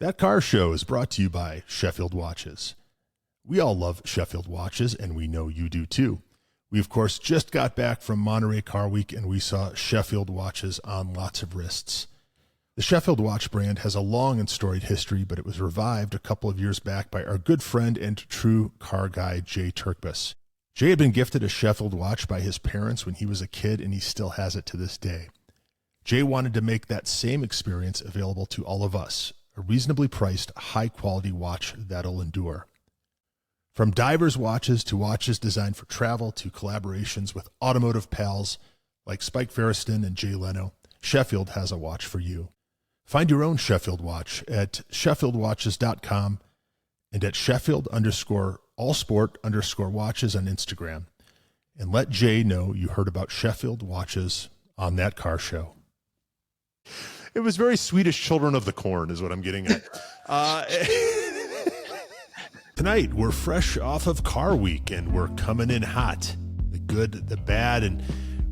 That Car Show is brought to you by Sheffield Watches. We all love Sheffield Watches, and we know you do too. We, of course, just got back from Monterey Car Week, and we saw Sheffield Watches on lots of wrists. The Sheffield Watch brand has a long and storied history, but it was revived a couple of years back by our good friend and true car guy, Jay Turkbus. Jay had been gifted a Sheffield watch by his parents when he was a kid, and he still has it to this day. Jay wanted to make that same experience available to all of us, a reasonably priced, high-quality watch that'll endure. From divers' watches to watches designed for travel to collaborations with automotive pals like Spike Ferriston and Jay Leno, Sheffield has a watch for you. Find your own Sheffield watch at sheffieldwatches.com and at Sheffield_allsport_watches on Instagram. And let Jay know you heard about Sheffield Watches on That Car Show. It was very Swedish Children of the Corn is what I'm getting at. Tonight, we're fresh off of Car Week, and we're coming in hot. The good, the bad, and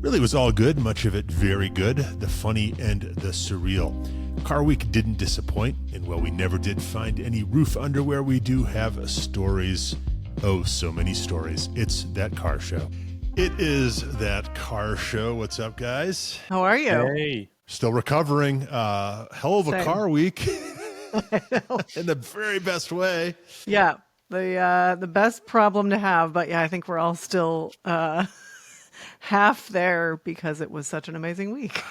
really was all good, much of it very good, the funny and the surreal. Car Week didn't disappoint, and while we never did find any roof underwear, we do have stories. Oh, so many stories. It's That Car Show. It is That Car Show. What's up, guys? How are you? Hey. Still recovering. Hell of a car week in the very best way. Yeah, the best problem to have, but yeah, I think we're all still half there because it was such an amazing week.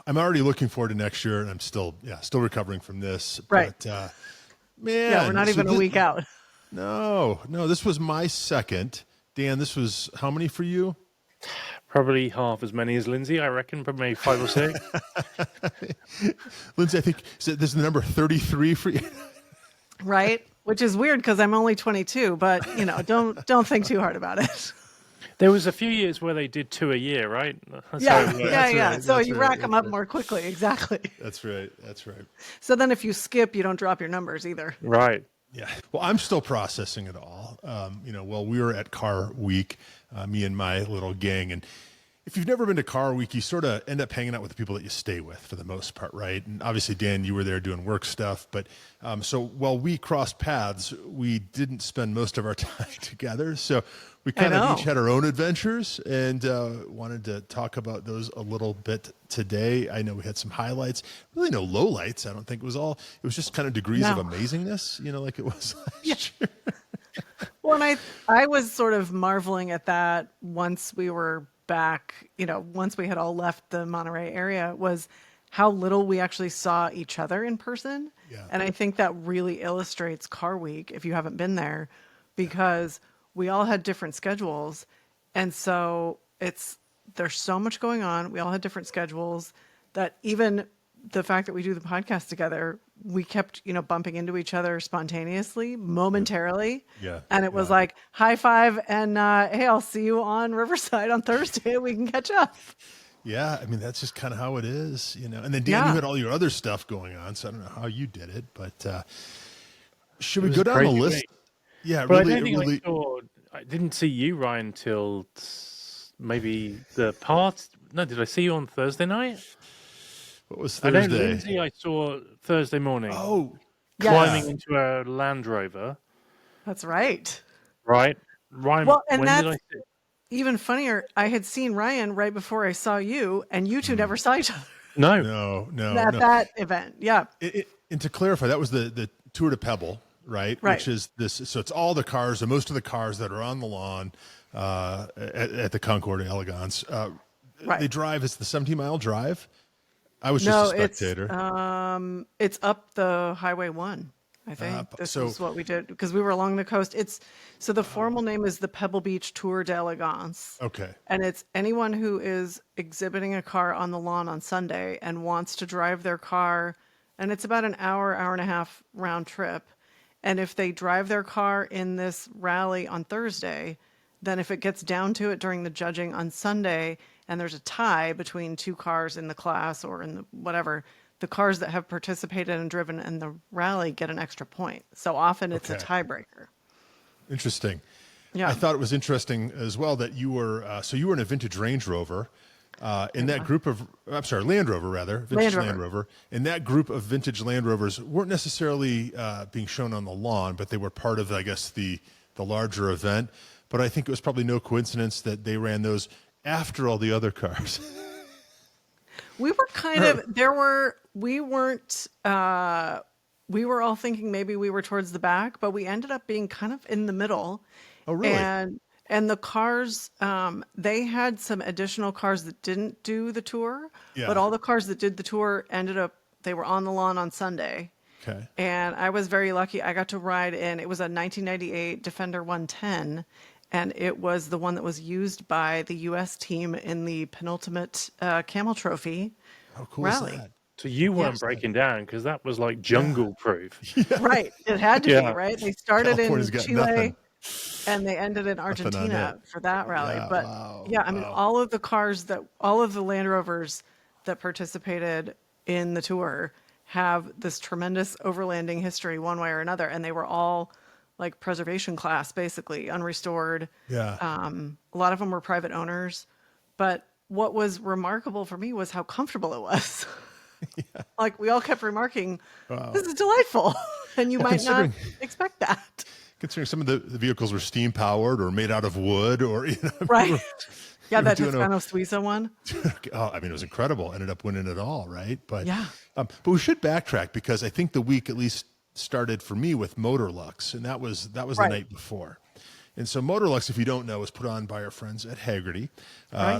I'm already looking forward to next year, and I'm still recovering from this. Right. But, man. Yeah, we're not even a week out. No, this was my second. Dan, this was how many for you? Probably half as many as Lindsay, I reckon, probably 5 or 6. Lindsay, I think this is the number 33 for you. Right? Which is weird because I'm only 22, but don't think too hard about it. There was a few years where they did 2 a year, right? Yeah. Right, so you rack them up more quickly. Exactly. That's right. So then if you skip, you don't drop your numbers either. Right. Yeah. Well, I'm still processing it all. While we were at Car Week, me and my little gang, and if you've never been to Car Week, you sort of end up hanging out with the people that you stay with for the most part, right? And obviously, Dan, you were there doing work stuff. But so while we crossed paths, we didn't spend most of our time together. So we kind of each had our own adventures and wanted to talk about those a little bit today. I know we had some highlights, really no lowlights. I don't think it was just kind of degrees of amazingness, like it was last year. Well, and I was sort of marveling at that once we were back, once we had all left the Monterey area, was how little we actually saw each other in person. Yeah. And I think that really illustrates Car Week if you haven't been there, because we all had different schedules. And so there's so much going on. We all had different schedules that even the fact that we do the podcast together, we kept, bumping into each other spontaneously, momentarily. Yeah. And it was like, high five and, hey, I'll see you on Riverside on Thursday. We can catch up. Yeah. I mean, that's just kind of how it is, And then, Dan, you had all your other stuff going on, so I don't know how you did it, but should we go down the list? Week. Yeah, but really. I didn't see you, Ryan, till maybe the part. No, did I see you on Thursday night? What was Thursday? I know Lindsay I saw Thursday morning. Oh, climbing into a Land Rover. That's right. Right. Ryan, well, and when that's did I see? Even funnier. I had seen Ryan right before I saw you, and you two never saw each other. No. At that event. Yeah. And to clarify, that was the Tour de Pebble, right? Which is this. So it's all the cars, or most of the cars that are on the lawn at the Concours d'Elegance. They drive. It's the 17-mile drive. I was just a spectator. It's up the Highway 1, I think. This is what we did because we were along the coast. So the formal name is the Pebble Beach Tour d'Elegance. Okay. And it's anyone who is exhibiting a car on the lawn on Sunday and wants to drive their car, and it's about an hour and a half round trip. And if they drive their car in this rally on Thursday, then if it gets down to it during the judging on Sunday, and there's a tie between two cars in the class or in the whatever, the cars that have participated and driven in the rally get an extra point. So often it's a tiebreaker. Interesting. Yeah. I thought it was interesting as well that you were in a vintage Range Rover. In that group of, I'm sorry, Land Rover rather, vintage Land Rover. In that group of vintage Land Rovers weren't necessarily being shown on the lawn, but they were part of, I guess, the larger event. But I think it was probably no coincidence that they ran those after all the other cars. We were kind of we weren't we were all thinking maybe we were towards the back, but we ended up being kind of in the middle. Oh, really? And the cars, they had some additional cars that didn't do the tour, but all the cars that did the tour they were on the lawn on Sunday. Okay. And I was very lucky. I got to ride in, it was a 1998 Defender 110, and it was the one that was used by the U.S. team in the penultimate Camel Trophy How cool rally. is that? So you weren't breaking down because that was like jungle proof. Right. It had to be, right? They started California's in got Chile. nothing. And they ended in Argentina for that rally. Yeah, But wow, I mean, all of the Land Rovers that participated in the tour have this tremendous overlanding history one way or another. And they were all like preservation class, basically, unrestored. Yeah. A lot of them were private owners. But what was remarkable for me was how comfortable it was. Like we all kept remarking, this is delightful. And you might not expect that. Considering some of the vehicles were steam powered or made out of wood or, right. Yeah, that Toscano Suiza one. Oh, I mean, it was incredible. Ended up winning it all, right? But yeah. But we should backtrack because I think the week at least started for me with Motorlux, and that was the night before. And so Motorlux, if you don't know, is put on by our friends at Haggerty.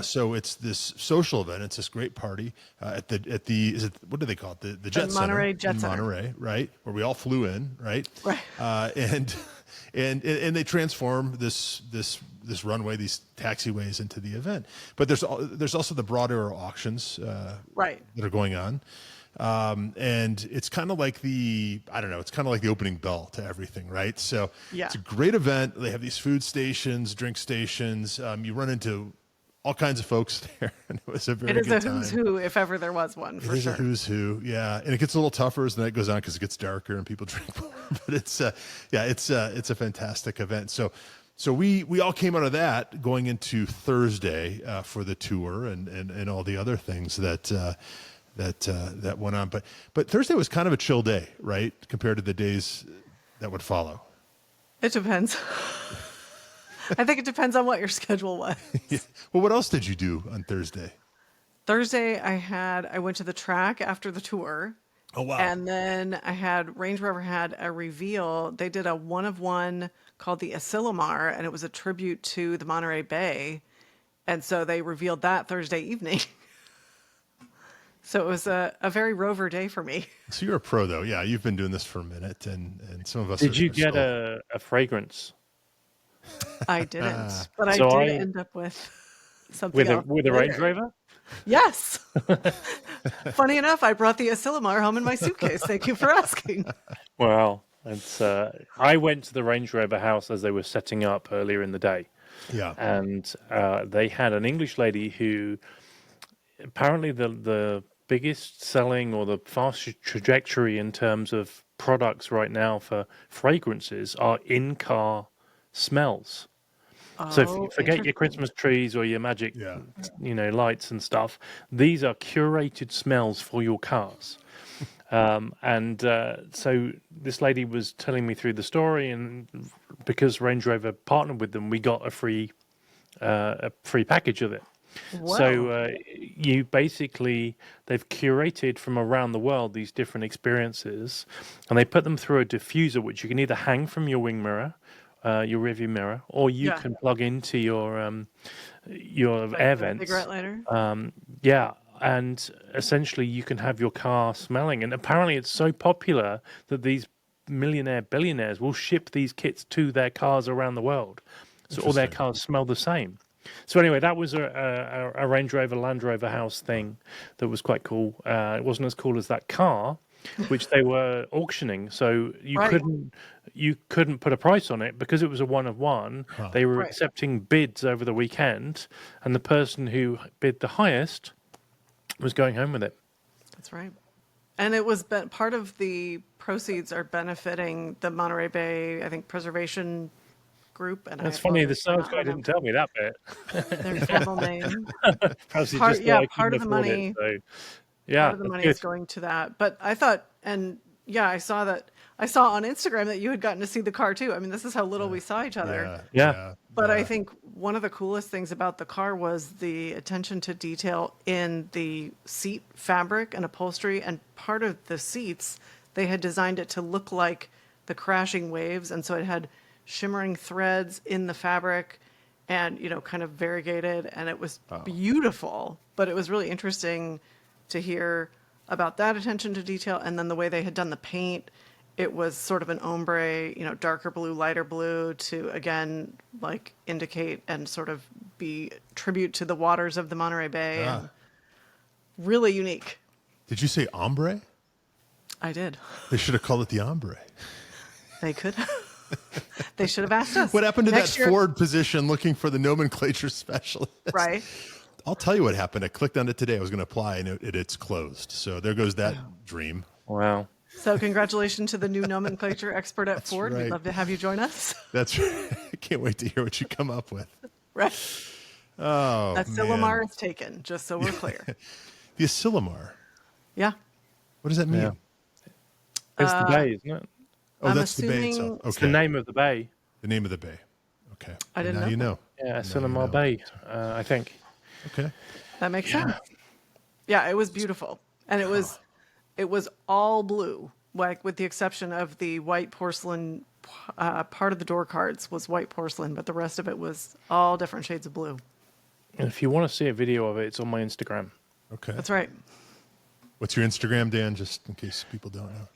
So it's this social event. It's this great party at the what do they call it? The Jet Center in Monterey, right? Where we all flew in, right? Right. And they transform this runway, these taxiways into the event. But there's also the broader auctions that are going on. And it's kind of like it's kind of like the opening bell to everything, right? So it's a great event. They have these food stations, drink stations. You run into all kinds of folks there, and it was a very good time. It is a who's who, if ever there was one, for sure. It is a who's who, yeah. And it gets a little tougher as the night goes on because it gets darker and people drink more. But it's a fantastic event. So we all came out of that going into Thursday for the tour and all the other things that went on. But Thursday was kind of a chill day, right, compared to the days that would follow. It depends. I think it depends on what your schedule was. Yeah. Well, what else did you do on Thursday? Thursday, I went to the track after the tour. Oh, wow. And then Range Rover had a reveal. They did a one-of-one called the Asilomar, and it was a tribute to the Monterey Bay. And so they revealed that Thursday evening. So it was a very Rover day for me. So you're a pro, though. Yeah, you've been doing this for a minute, and some of us. Did you get a fragrance? I didn't, but I did end up with something else. With a Range Rover? Yes. Funny enough, I brought the Asilomar home in my suitcase. Thank you for asking. Well, I went to the Range Rover house as they were setting up earlier in the day. Yeah. And they had an English lady who apparently the biggest selling or the fastest trajectory in terms of products right now for fragrances are in-car smells. So forget your Christmas trees or your magic, lights and stuff. These are curated smells for your cars. So this lady was telling me through the story, and because Range Rover partnered with them, we got a free package of it. Wow. So they've curated from around the world these different experiences, and they put them through a diffuser, which you can either hang from your wing mirror, your rearview mirror, or you can plug into your air vents. Cigarette lighter. And essentially you can have your car smelling. And apparently it's so popular that these billionaires will ship these kits to their cars around the world, so all their cars smell the same. So anyway, that was a Range Rover, Land Rover house thing that was quite cool. It wasn't as cool as that car, which they were auctioning. So you couldn't put a price on it because it was a one-of-one. They were accepting bids over the weekend, and the person who bid the highest was going home with it. That's right. And it was part of the proceeds are benefiting the Monterey Bay, I think, preservation group, and I That's funny. The apologize for sales not guy didn't remembering tell me that bit. their full name. Perhaps he just thought I couldn't Part of the afford it. money, So, part yeah, of the that's money good. is going to that. But I thought, and yeah, I saw on Instagram that you had gotten to see the car too. I mean, this is how little we saw each other. Yeah, Yeah. yeah, But I yeah. think one of the coolest things about the car was the attention to detail in the seat fabric and upholstery. And part of the seats, they had designed it to look like the crashing waves. And so it had shimmering threads in the fabric and, kind of variegated. And it was beautiful. But it was really interesting to hear about that attention to detail. And then the way they had done the paint, it was sort of an ombre, darker blue, lighter blue to, again, like indicate and sort of be tribute to the waters of the Monterey Bay. And really unique. Did you say ombre? I did. They should have called it the ombre. They could. They should have asked us. What happened to Next that year- Ford position looking for the nomenclature specialist? Right. I'll tell you what happened. I clicked on it today. I was going to apply, and it's closed. So there goes that dream. Wow. So congratulations to the new nomenclature expert at Ford. right. We'd love to have you join us. That's right. I can't wait to hear what you come up with. Right. Oh, That man. Silomar is taken, just so we're clear. The Asilomar. Yeah. What does that mean? Yeah. It's the bay, isn't it? Oh, I'm that's the bay assuming- itself. Okay. It's the name of the bay. The name of the bay. Okay. I didn't now know you that. know. Yeah, you Cinema know. Bay, I think. Okay. That makes sense. Yeah, it was beautiful. And it was all blue, like with the exception of the white porcelain part of the door cards was white porcelain, but the rest of it was all different shades of blue. And if you want to see a video of it, it's on my Instagram. Okay. That's right. What's your Instagram, Dan, just in case people don't know?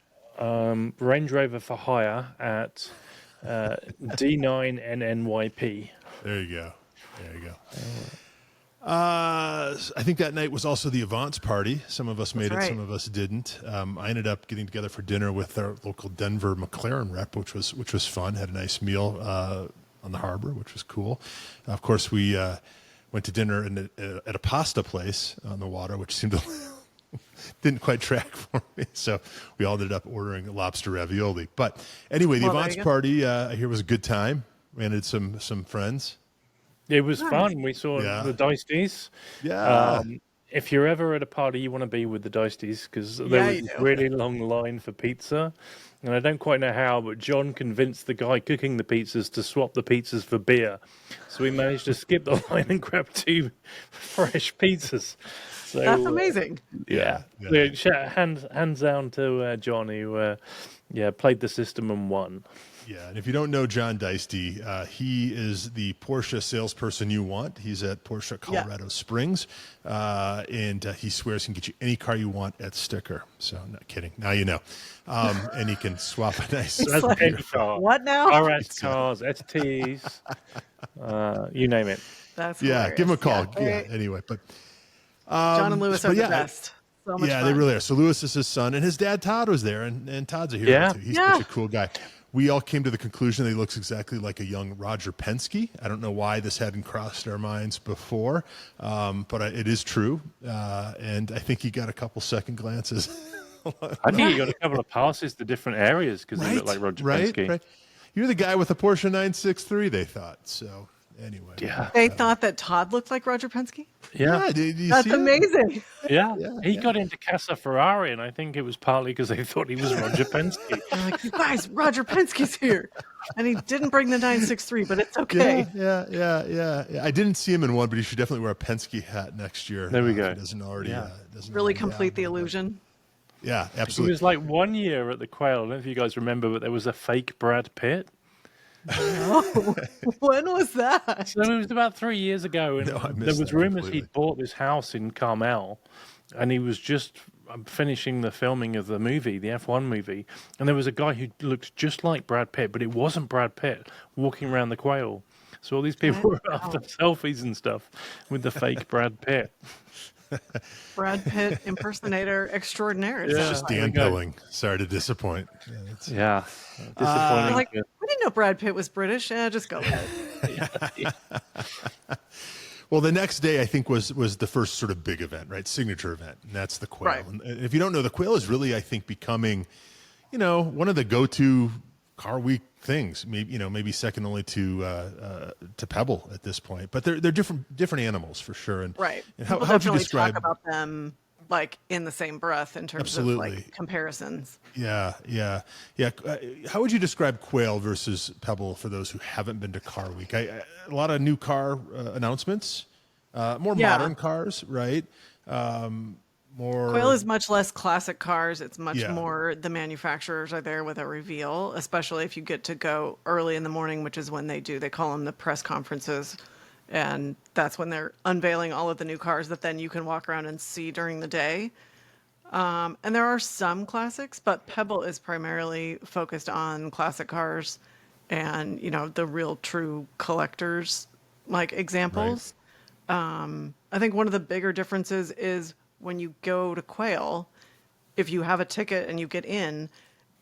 Range Rover for hire at D9NNYP. There you go. There you go. I think that night was also the Avance party. Some of us made it, right. some of us didn't. I ended up getting together for dinner with our local Denver McLaren rep, which was fun. Had a nice meal on the harbor, which was cool. Of course, we went to dinner at a pasta place on the water, which seemed to didn't quite track for me. So we all ended up ordering lobster ravioli. But anyway, the Well, there Avance you go. party I hear was a good time. Ran into some friends. It was fun. We saw Yeah. the Dicedies. Yeah. If you're ever at a party, you want to be with the Dicedies because there Yeah, was you a do. really long line for pizza. And I don't quite know how, but John convinced the guy cooking the pizzas to swap the pizzas for beer. So we managed to skip the line and grab 2 fresh pizzas. So, That's amazing. Yeah. Yeah. Hands down to John, who played the system and won. Yeah, and if you don't know John Deisty, he is the Porsche salesperson you want. He's at Porsche Colorado Springs, and he swears he can get you any car you want at sticker. So, not kidding. Now you know. And he can swap a nice... It's That's like, any car. what now? RS cars, STs, you name it. That's Yeah, give him a call. hilarious. Yeah, anyway, but... John and Lewis but are the yeah, best. So much yeah, fun. they really are. So Lewis is his son, and his dad Todd was there, and Todd's a hero Yeah. too. He's Yeah. such a cool guy. We all came to the conclusion that he looks exactly like a young Roger Penske. I don't know why this hadn't crossed our minds before, but it is true. And I think he got a couple second glances. I think he got a couple of passes to different areas because he looked like Roger Penske. Right. You're the guy with the Porsche 963, they thought. So anyway. Yeah. They thought that Todd looked like Roger Penske? Yeah. Did you That's see it? amazing. Yeah. He got into Casa Ferrari, and I think it was partly because they thought he was Roger Penske. They're like, you guys, Roger Penske's here. And he didn't bring the 963, but it's okay. Yeah. I didn't see him in one, but he should definitely wear a Penske hat next year. There we go. If he doesn't already. Yeah. Doesn't Really already complete have the one. illusion. Yeah, It absolutely. was like 1 year at the Quail. I don't know if you guys remember, but there was a fake Brad Pitt. When was that? So it was about 3 years ago, and No, I there missed was that rumors completely. he'd bought this house in Carmel, and he was just finishing the filming of the movie, the F1 movie, and there was a guy who looked just like Brad Pitt, but it wasn't Brad Pitt walking around the Quail. So all these people were after selfies and stuff with the fake Brad Pitt. Brad Pitt impersonator extraordinaire. it Yeah. sounds Just like. there Dan we go. Pilling. Sorry to disappoint. Yeah, it's- Yeah, They're disappointing. like, we didn't know Brad Pitt was British. Yeah, just go with it. Well, the next day, I think, was the first sort of big event, right? Signature event, and that's the Quail. Right. And if you don't know, the Quail is really, I think, becoming, one of the go-to car week things. Maybe second only to Pebble at this point. But they're different animals for sure. And Right. and People how would you definitely talk describe? about them like in the same breath in terms of Absolutely. like comparisons. Yeah, yeah, yeah. How would you describe Quail versus Pebble for those who haven't been to Car Week? A lot of new car announcements, more Yeah. modern cars, right? Quail More, is much less classic cars. It's much yeah, more the manufacturers are there with a reveal, especially if you get to go early in the morning, which is when they call them the press conferences. And that's when they're unveiling all of the new cars that then you can walk around and see during the day. And there are some classics, but Pebble is primarily focused on classic cars and, the real true collectors like right. examples. I think one of the bigger differences is when you go to Quail, if you have a ticket and you get in,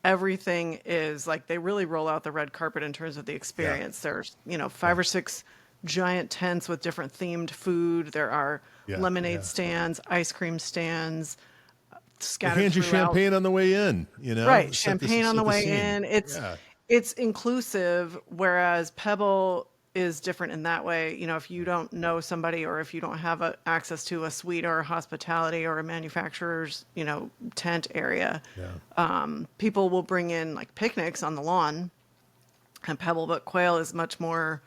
everything is like they really roll out the red carpet in terms of the Yeah, experience. There's, yeah, 5 or 6 giant tents with different themed food. There are yeah, lemonade yeah. stands, ice cream stands They scattered hand you throughout. champagne on the way in. Right, Set the champagne on the set the way scene. in. It's Yeah, it's inclusive, whereas Pebble is different in that way. If you don't know somebody or if you don't have access to a suite or a hospitality or a manufacturer's, tent area, yeah. people will bring in like picnics on the lawn and Pebble, but Quail is much more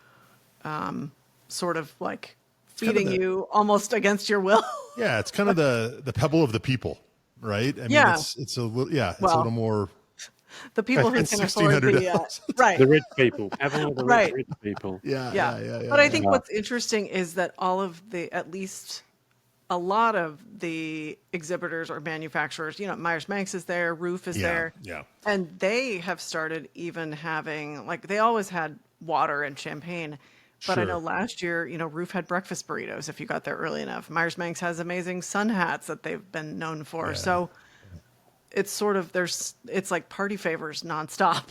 sort of like It's kind of feeding the you almost against your will. Yeah, it's kind of the Pebble of the people, right? I mean, Yeah. it's a little it's a little Well, more the people who than can afford 1,600 the else. right, The rich people, Pebble, the right. rich people. Yeah, Yeah. yeah, yeah, But yeah, I yeah. think Yeah. what's interesting is that all of at least a lot of the exhibitors or manufacturers, Myers Manx is there, Roof is Yeah, there, yeah. and they have started even having, like, they always had water and champagne. But I know Sure. last year, Roof had breakfast burritos if you got there early enough. Myers Manx has amazing sun hats that they've been known for. Yeah. So it's sort of, it's like party favors nonstop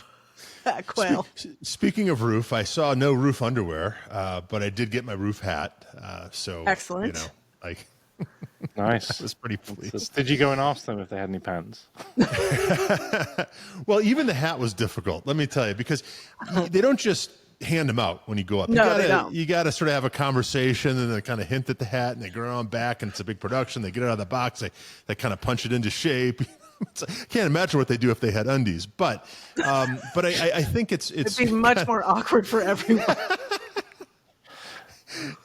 at Quail. Speaking of roof, I saw no roof underwear, but I did get my roof hat. So, Excellent. I I Nice. was pretty pleased. Did you go and ask them if they had any pants? Well, even the hat was difficult, let me tell you, because they don't just hand them out when you go up. You No, they gotta don't. you gotta sort of have a conversation and then kind of hint at the hat, and they go around back, and it's a big production. They get it out of the box, they kind of punch it into shape. I can't imagine what they do if they had undies, but I think It'd be much more awkward for everyone.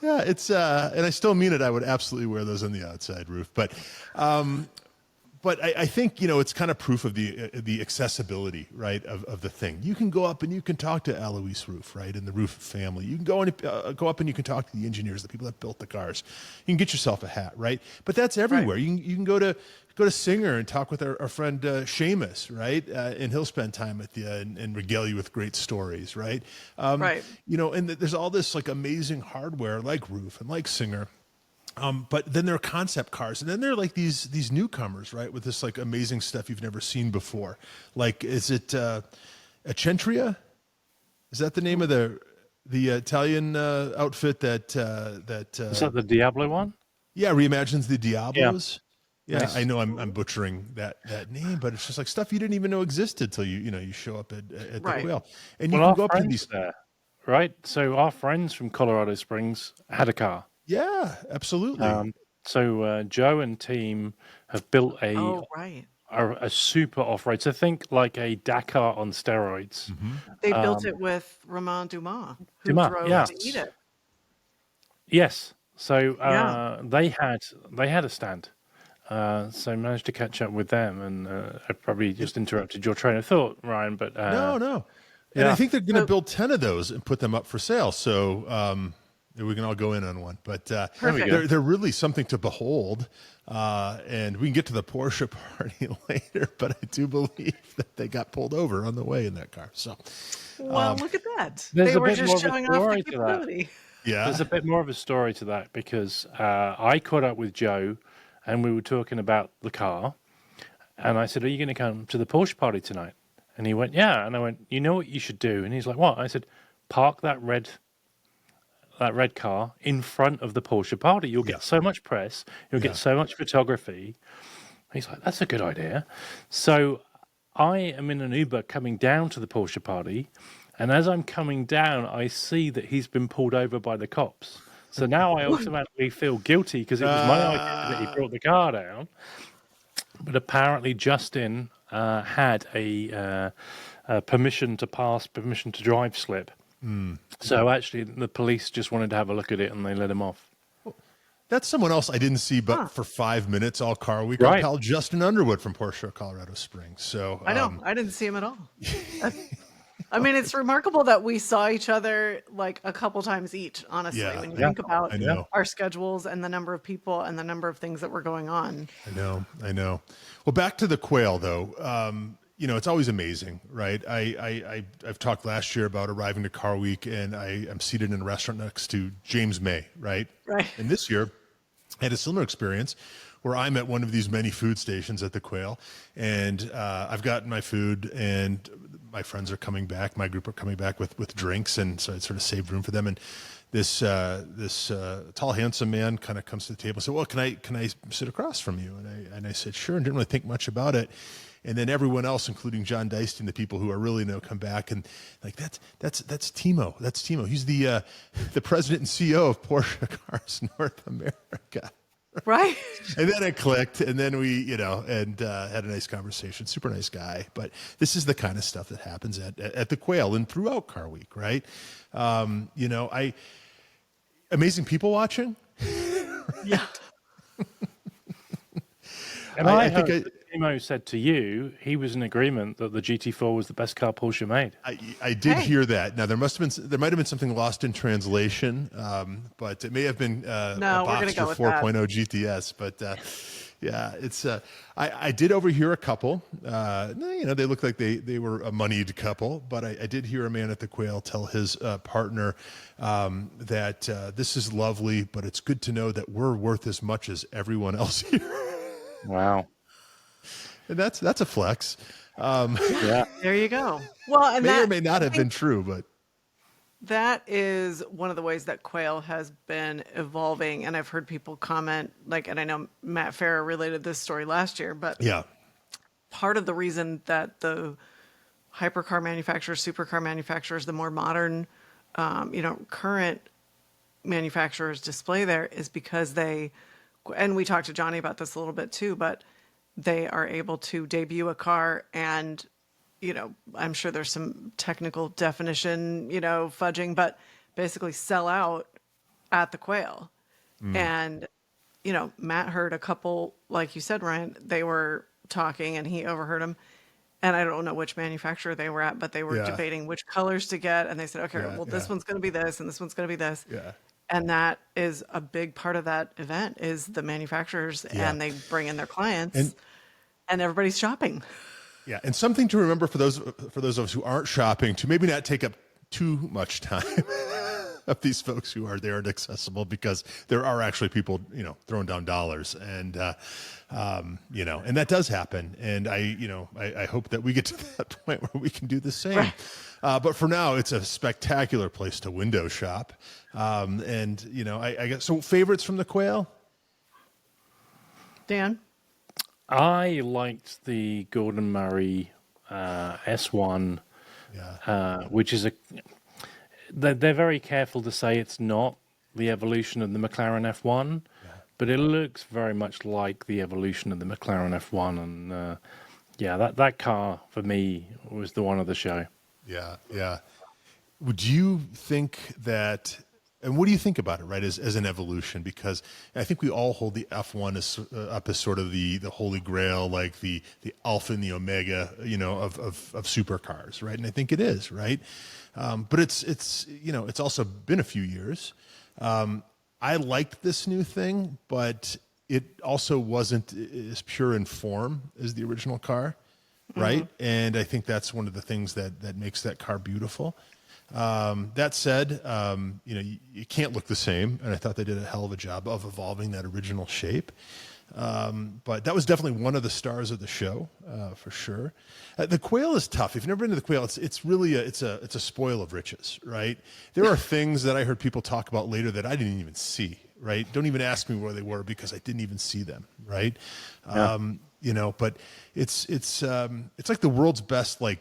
yeah, and I still mean it. I would absolutely wear those on the outside roof, but I think it's kind of proof of the accessibility, right, of the thing. You can go up and you can talk to Eloise Roof, right, and the Roof family. You can go up and you can talk to the engineers, the people that built the cars. You can get yourself a hat, right? But that's everywhere. Right. You can go to Singer and talk with our friend Seamus, right, and he'll spend time with you and regale you with great stories, right? Right. And there's all this like amazing hardware like Roof and like Singer. But then there are concept cars, and then there are like these newcomers, right, with this like amazing stuff you've never seen before. Like, is it Accentria? Is that the name of the Italian outfit that Is that the Diablo one? yeah, reimagines the Yeah. Diablos? Yeah, Nice. I know I'm butchering that name, but it's just like stuff you didn't even know existed till you show up at the Right. Quail, and you Well, can our go up to friends these. there, right? So our friends from Colorado Springs had a car. Yeah, absolutely. So Joe and team have built Oh, right. a super off-road. So think like a Dakar on steroids. They built it with Romain Dumas, who Dumas, drove yeah. to eat it. Yes. So Yeah. they had a stand. So managed to catch up with them, and I probably just interrupted your train of thought, Ryan. But No. And I yeah, think they're going to So build 10 of those and put them up for sale. So we can all go in on one. But there we perfect. go. they're really something to behold. And we can get to the Porsche party later, but I do believe that they got pulled over on the way in that car. So, Well, look at that. There's They a were bit more just of a showing off the story to that. capability. yeah. There's a bit more of a story to that because I caught up with Joe, and we were talking about the car, and I said, "Are you going to come to the Porsche party tonight?" And he went, "Yeah." And I went, "You know what you should do?" And he's like, "What?" I said, "Park that red car in front of the Porsche party. You'll Yeah. get so much press. You'll Yeah. get so much photography." He's like, "That's a good idea." So I am in an Uber coming down to the Porsche party, and as I'm coming down, I see that he's been pulled over by the cops. So now I automatically feel guilty because it was my idea that he brought the car down. But apparently, Justin had a permission to pass, permission to drive slip. So actually, the police just wanted to have a look at it, and they let him off. That's someone else I didn't see, but Huh. for 5 minutes all car week, our Right. pal Justin Underwood from Porsche Colorado Springs. So I know. I didn't see him at all. I mean, it's remarkable that we saw each other like a couple times each, honestly, Yeah, when you yeah, think about I know. our schedules and the number of people and the number of things that were going on. I know. Well, back to the quail though. You know, it's always amazing, right? I've talked last year about arriving to Car Week, and I am seated in a restaurant next to James May, right? Right. And this year, I had a similar experience where I'm at one of these many food stations at the Quail, and I've gotten my food, and my friends are coming back. My group are coming back with drinks, and so I sort of saved room for them. And this tall, handsome man kind of comes to the table and said, "Well, can I sit across from you?" And I said, "Sure," and didn't really think much about it. And then everyone else, including John Dicey, the people who are really come back and like that's Timo. That's Timo. He's the president and CEO of Porsche Cars North America. Right. And then it clicked, and then we, had a nice conversation. Super nice guy. But this is the kind of stuff that happens at the Quail and throughout Car Week, right? Amazing people watching. Yeah. And I I think heard that Timo said to you he was in agreement that the GT4 was the best car Porsche made. I did Hey. hear that. Now there might have been something lost in translation, but it may have been a No, we're gonna Boxster go with that. 4.0 GTS. But yeah, it's I did overhear a couple. They looked like they were a moneyed couple, but I did hear a man at the Quail tell his partner that this is lovely, but it's good to know that we're worth as much as everyone else here. Wow. And that's a flex. Yeah. There you go. Well, and May that or may not have been true, but that is one of the ways that Quail has been evolving. And I've heard people comment, and I know Matt Farah related this story last year, but yeah. part of the reason that the hypercar manufacturers, supercar manufacturers, the more modern, current manufacturers display there is because and we talked to Johnny about this a little bit too, but they are able to debut a car and, I'm sure there's some technical definition, fudging, but basically sell out at the Quail. And, Matt heard a couple, like you said, Ryan, they were talking and he overheard them. And I don't know which manufacturer they were at, but they were Yeah. debating which colors to get. And they said, okay, Yeah, well, this yeah. one's going to be this and this one's going to be this. Yeah. And that is a big part of that event is the manufacturers and they bring in their clients and everybody's shopping. Yeah, and something to remember for those of us who aren't shopping, to maybe not take up too much time of these folks who are there and accessible, because there are actually people, throwing down dollars, and and that does happen. And I hope that we get to that point where we can do the same. Right. But for now, it's a spectacular place to window shop. I guess so. Favorites from the Quail? Dan? I liked the Gordon Murray S1, which is they're very careful to say it's not the evolution of the McLaren F1, but it looks very much like the evolution of the McLaren F1. And that car for me was the one of the show. Yeah, yeah. Would you think that, and what do you think about it, right, as an evolution? Because I think we all hold the F1 up as sort of the holy grail, like the alpha and the omega, of supercars, right? And I think it is, right? But it's also been a few years. I liked this new thing, but it also wasn't as pure in form as the original car. Right. And I think that's one of the things that makes that car beautiful. That said, you can't look the same. And I thought they did a hell of a job of evolving that original shape. But that was definitely one of the stars of the show, for sure. The Quail is tough. If you've never been to the Quail, it's really it's a spoil of riches, right? There are things that I heard people talk about later that I didn't even see, right? Don't even ask me where they were because I didn't even see them, right? Yeah. but it's like the world's best like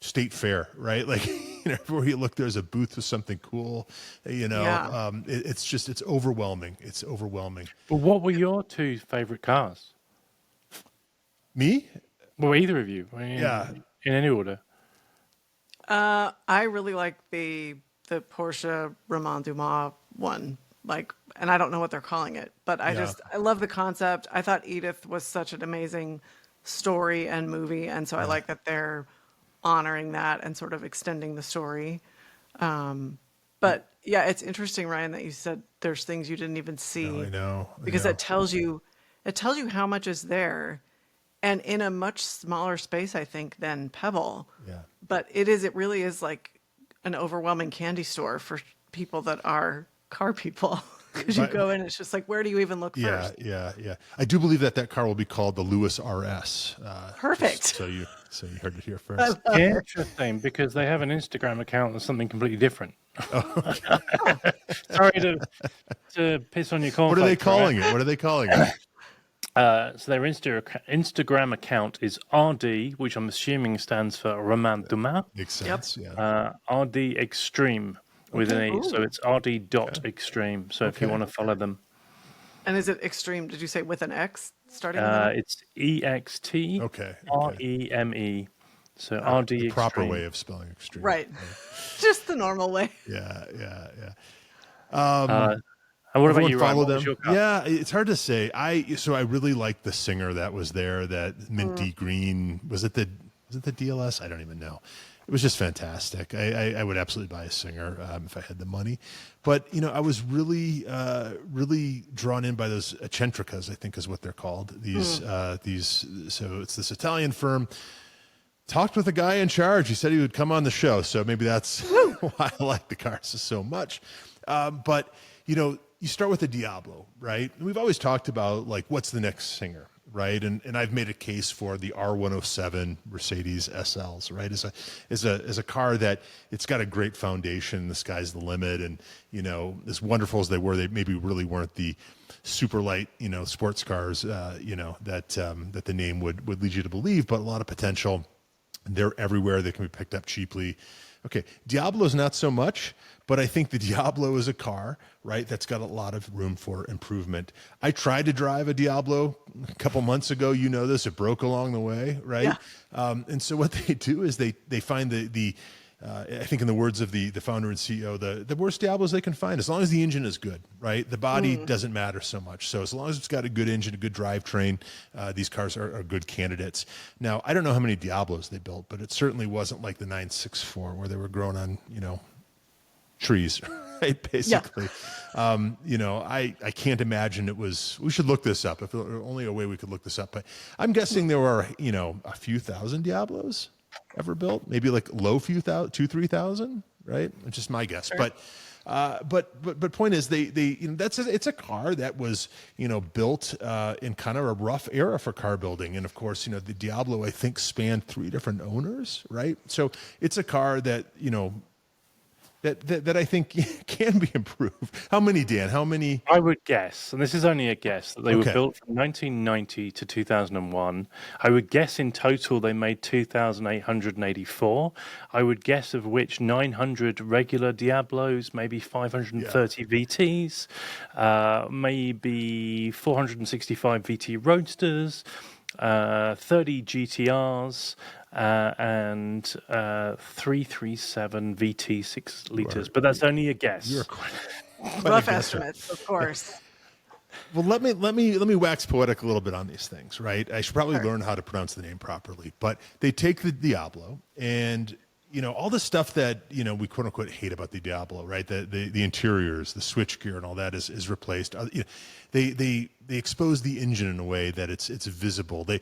state fair, right? Like, everywhere you look, there's a booth with something cool, Yeah. it's overwhelming. It's overwhelming. But what were your two favorite cars? Me? Well, either of you, Yeah. in any order. I really like the Porsche Roman Dumas one. Like, and I don't know what they're calling it, but Yeah. I love the concept. I thought Edith was such an amazing story and movie, and so I like that they're honoring that and sort of extending the story. But yeah, it's interesting, Ryan, that you said there's things you didn't even see I know. because it tells you how much is there, and in a much smaller space, I think, than Pebble. Yeah. But it really is like an overwhelming candy store for people that are car people. Because you Right. go in, it's just like, where do you even look Yeah, first? yeah. I do believe that car will be called the Lewis RS. Perfect. So you heard it here first. Interesting, because they have an Instagram account that's something completely different. Sorry to piss on your cornflakes. What are they calling it? What are they calling it? So their Instagram account is RD, which I'm assuming stands for Roman Dumas. Makes sense. Yeah. RD Extreme with an E, so it's RD.extreme. So if you want to follow them, And is it extreme? Did you say with an X starting? With an it's EXT Okay. REME. So RD The proper Extreme. way of spelling extreme. right? Just the normal way. Yeah. And what about Everyone you, Ryan? follow What was them. your car? Yeah, it's hard to say. I really liked the singer that was there. That minty green. Was it the DLS? I don't even know. It was just fantastic. I would absolutely buy a singer if I had the money. But I was really drawn in by those eccentricas, I think is what they're called. These. So it's this Italian firm. Talked with the guy in charge. He said he would come on the show. So maybe that's why I like the cars so much. But you start with the Diablo, right? We've always talked about like what's the next singer, right? And I've made a case for the R107 Mercedes SLs, right? As a car that it's got a great foundation. The sky's the limit, and as wonderful as they were, they maybe really weren't the super light, sports cars, that the name would lead you to believe, but a lot of potential. They're everywhere. They can be picked up cheaply. Okay, Diablo's not so much, but I think the Diablo is a car, right, that's got a lot of room for improvement. I tried to drive a Diablo a couple months ago. You know this. It broke along the way, right? Yeah. And so what they do is they find the I think in the words of the founder and CEO, the worst Diablos they can find, as long as the engine is good, right? The body doesn't matter so much. So as long as it's got a good engine, a good drivetrain, these cars are good candidates. Now, I don't know how many Diablos they built, but it certainly wasn't like the 964 where they were grown on, trees, right? Basically. I can't imagine it was, we should look this up. If there were only a way we could look this up, but I'm guessing there were, a few thousand Diablos ever built, maybe like low few thousand, 2,000-3,000, right? It's just my guess. Sure. But point is it's a car that was built in kind of a rough era for car building, and of course the Diablo I think spanned 3 different owners, right? So it's a car that that I think can be improved. How many, Dan? How many? I would guess, and this is only a guess, that they were Okay. built from 1990 to 2001. I would guess in total they made 2,884. I would guess of which 900 regular Diablos, maybe 530 VTs, maybe 465 VT Roadsters, 30 GTRs, and 337 VT 6 liters. But that's only a guess. You're quite Rough a guesser. estimates, of course. Well, let me wax poetic a little bit on these things, right? I should probably learn how to pronounce the name properly. But they take the Diablo and all the stuff that we quote unquote hate about the Diablo, right? The interiors, the switchgear, and all that is replaced. They expose the engine in a way that it's visible. They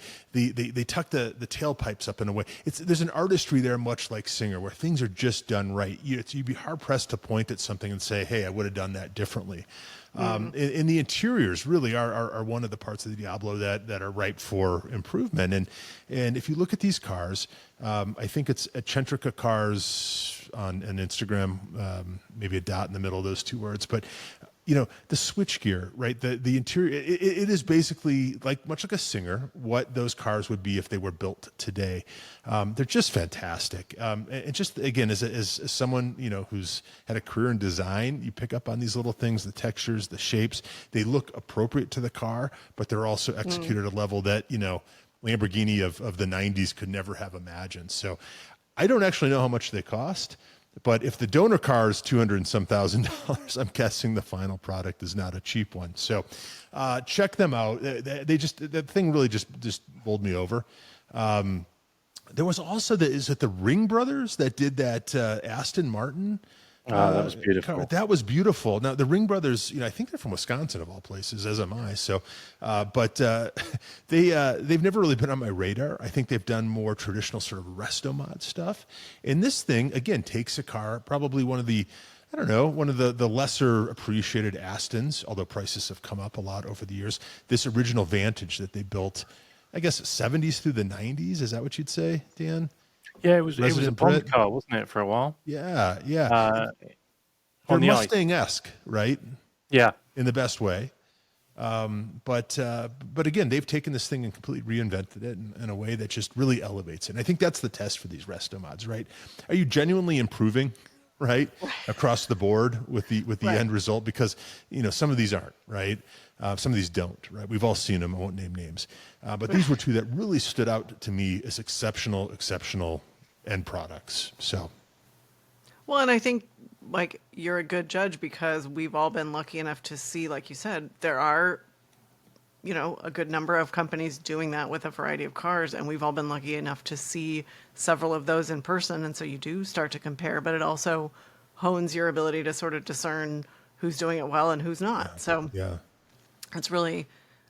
tuck the tailpipes up in a way. There's an artistry there, much like Singer, where things are just done right. You'd be hard pressed to point at something and say, "Hey, I would have done that differently." And the interiors really are one of the parts of the Diablo that are ripe for improvement. And if you look at these cars, I think it's Eccentrica Cars on Instagram, maybe a dot in the middle of those 2 words, but the switchgear, right? The interior, it is basically much like a Singer, what those cars would be if they were built today. They're just fantastic. And just again, as someone, who's had a career in design, you pick up on these little things, the textures, the shapes, they look appropriate to the car, but they're also executed at a level that, Lamborghini of the 90s could never have imagined. So I don't actually know how much they cost. But if the donor car is $200 and some thousand, I'm guessing the final product is not a cheap one. So check them out. That thing really just bowled me over. There was also the Ring Brothers that did that Aston Martin. That was beautiful. Car. That was beautiful. Now the Ring Brothers, I think they're from Wisconsin of all places, as am I. So, but they've never really been on my radar. I think they've done more traditional sort of resto mod stuff. And this thing again takes a car, probably one of the lesser appreciated Astons, although prices have come up a lot over the years. This original Vantage that they built, I guess 70s through the 90s. Is that what you'd say, Dan? Yeah, it was a Bond car, wasn't it, for a while? Yeah. On the Mustang-esque, right? Yeah. In the best way. But again, they've taken this thing and completely reinvented it in a way that just really elevates it. And I think that's the test for these resto mods, right? Are you genuinely improving, right, across the board with the end result? Because some of these aren't, right? Some of these don't, right? We've all seen them. I won't name names, but these were two that really stood out to me as exceptional end products. So, well, and I think you're a good judge because we've all been lucky enough to see, like you said, there are, a good number of companies doing that with a variety of cars, and we've all been lucky enough to see several of those in person, and so you do start to compare, but it also hones your ability to sort of discern who's doing it well and who's not. So yeah, it's really,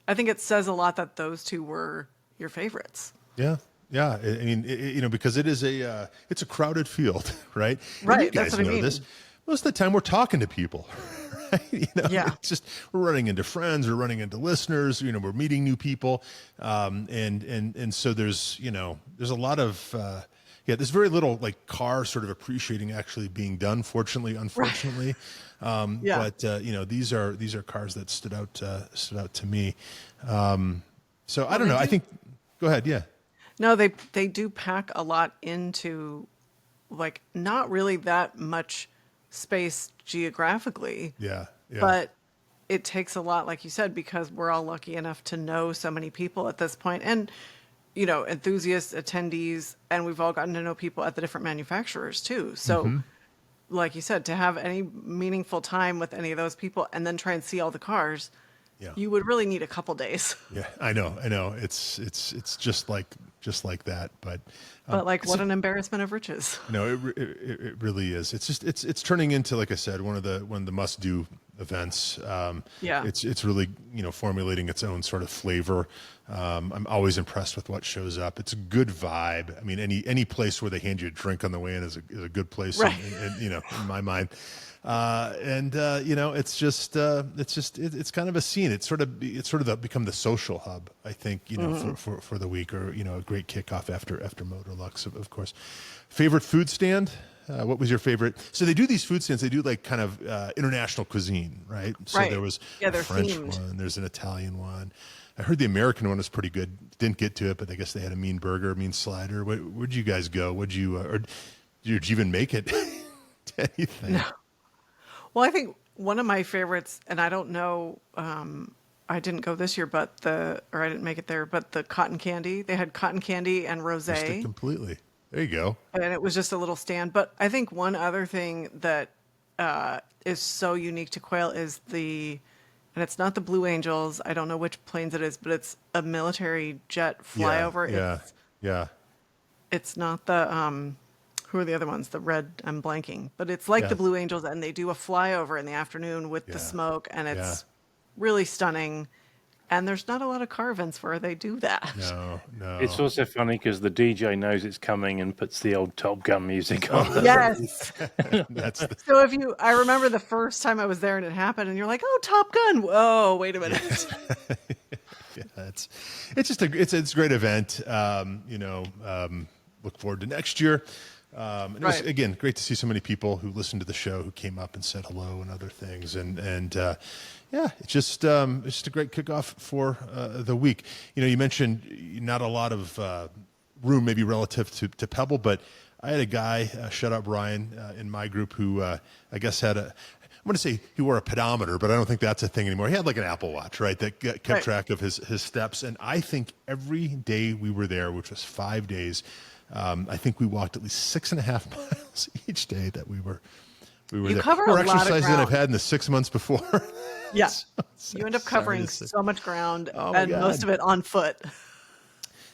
I think it says a lot that those two were your favorites. Yeah. Yeah, I mean, because it's a crowded field, right? Right. And you guys that's what know I mean. this. Most of the time, we're talking to people, right? Yeah. It's just we're running into friends, we're running into listeners. We're meeting new people, and so there's a lot of there's very little car sort of appreciating actually being done. Fortunately, unfortunately, but these are cars that stood out to me. So I don't know. I think. Go ahead. Yeah. No, they do pack a lot into not really that much space geographically. Yeah. But it takes a lot, like you said, because we're all lucky enough to know so many people at this point, and enthusiasts, attendees, and we've all gotten to know people at the different manufacturers too. So, like you said, to have any meaningful time with any of those people and then try and see all the cars, you would really need a couple days. Yeah, I know. It's just like that, but what an embarrassment of riches. No, it really is. It's just it's turning into, like I said, one of the must-do events. It's really formulating its own sort of flavor. I'm always impressed with what shows up. It's a good vibe. I mean, any place where they hand you a drink on the way in is a good place, right. in my mind. It's kind of a scene. It's sort of become the social hub, I think, for the week, or a great kickoff after Motorlux, of course. Favorite food stand? What was your favorite? So they do these food stands. They do kind of international cuisine, right? So right. there was a French one. There's an Italian one. I heard the American one was pretty good. Didn't get to it, but I guess they had a mean burger, a mean slider. Where'd you guys go? Or did you even make it to anything? No. Well, I think one of my favorites, and I don't know, I didn't go this year, or I didn't make it there, but the cotton candy. They had cotton candy and rosé. Completely. There you go. And it was just a little stand. But I think one other thing that is so unique to Quail is and it's not the Blue Angels. I don't know which planes it is, but it's a military jet flyover. Yeah. It's not the, who are the other ones? The red, I'm blanking. But it's like the Blue Angels, and they do a flyover in the afternoon with the smoke, and it's really stunning. And there's not a lot of car events where they do that. No. It's also funny because the DJ knows it's coming and puts the old Top Gun music on. Yes. So I remember the first time I was there and it happened, and you're like, "Oh, Top Gun! Whoa, wait a minute." It's just it's a great event. Look forward to next year. And it was, again, great to see so many people who listened to the show who came up and said hello and other things. And yeah, it's just a great kickoff for the week. You mentioned not a lot of room maybe relative to Pebble, but I had a guy, shout out Brian, in my group who I guess had I'm going to say he wore a pedometer, but I don't think that's a thing anymore. He had like an Apple Watch, right, that kept track of his steps. And I think every day we were there, which was 5 days, I think we walked at least 6.5 miles each day that we were You there. cover More a lot of exercise than I've ground. had in the 6 months before. Yeah. So You end up sorry covering to say. so much ground, Oh, my and God. most of it on foot.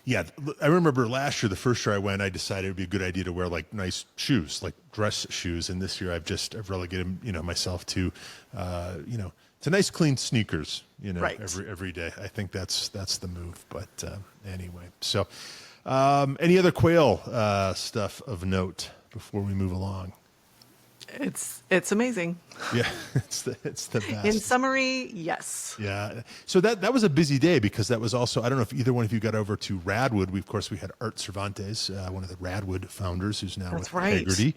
Yeah, I remember last year, the first year I went, I decided it would be a good idea to wear like nice shoes, like dress shoes. And this year I've relegated, myself to, to nice clean sneakers, Right. every day. I think that's the move. But anyway, so any other quail stuff of note before we move along? It's amazing. Yeah, it's the best. In summary, yes. Yeah. So that was a busy day because that was also, I don't know if either one of you got over to Radwood. We had Art Cervantes, one of the Radwood founders, who's now That's with right. Integrity,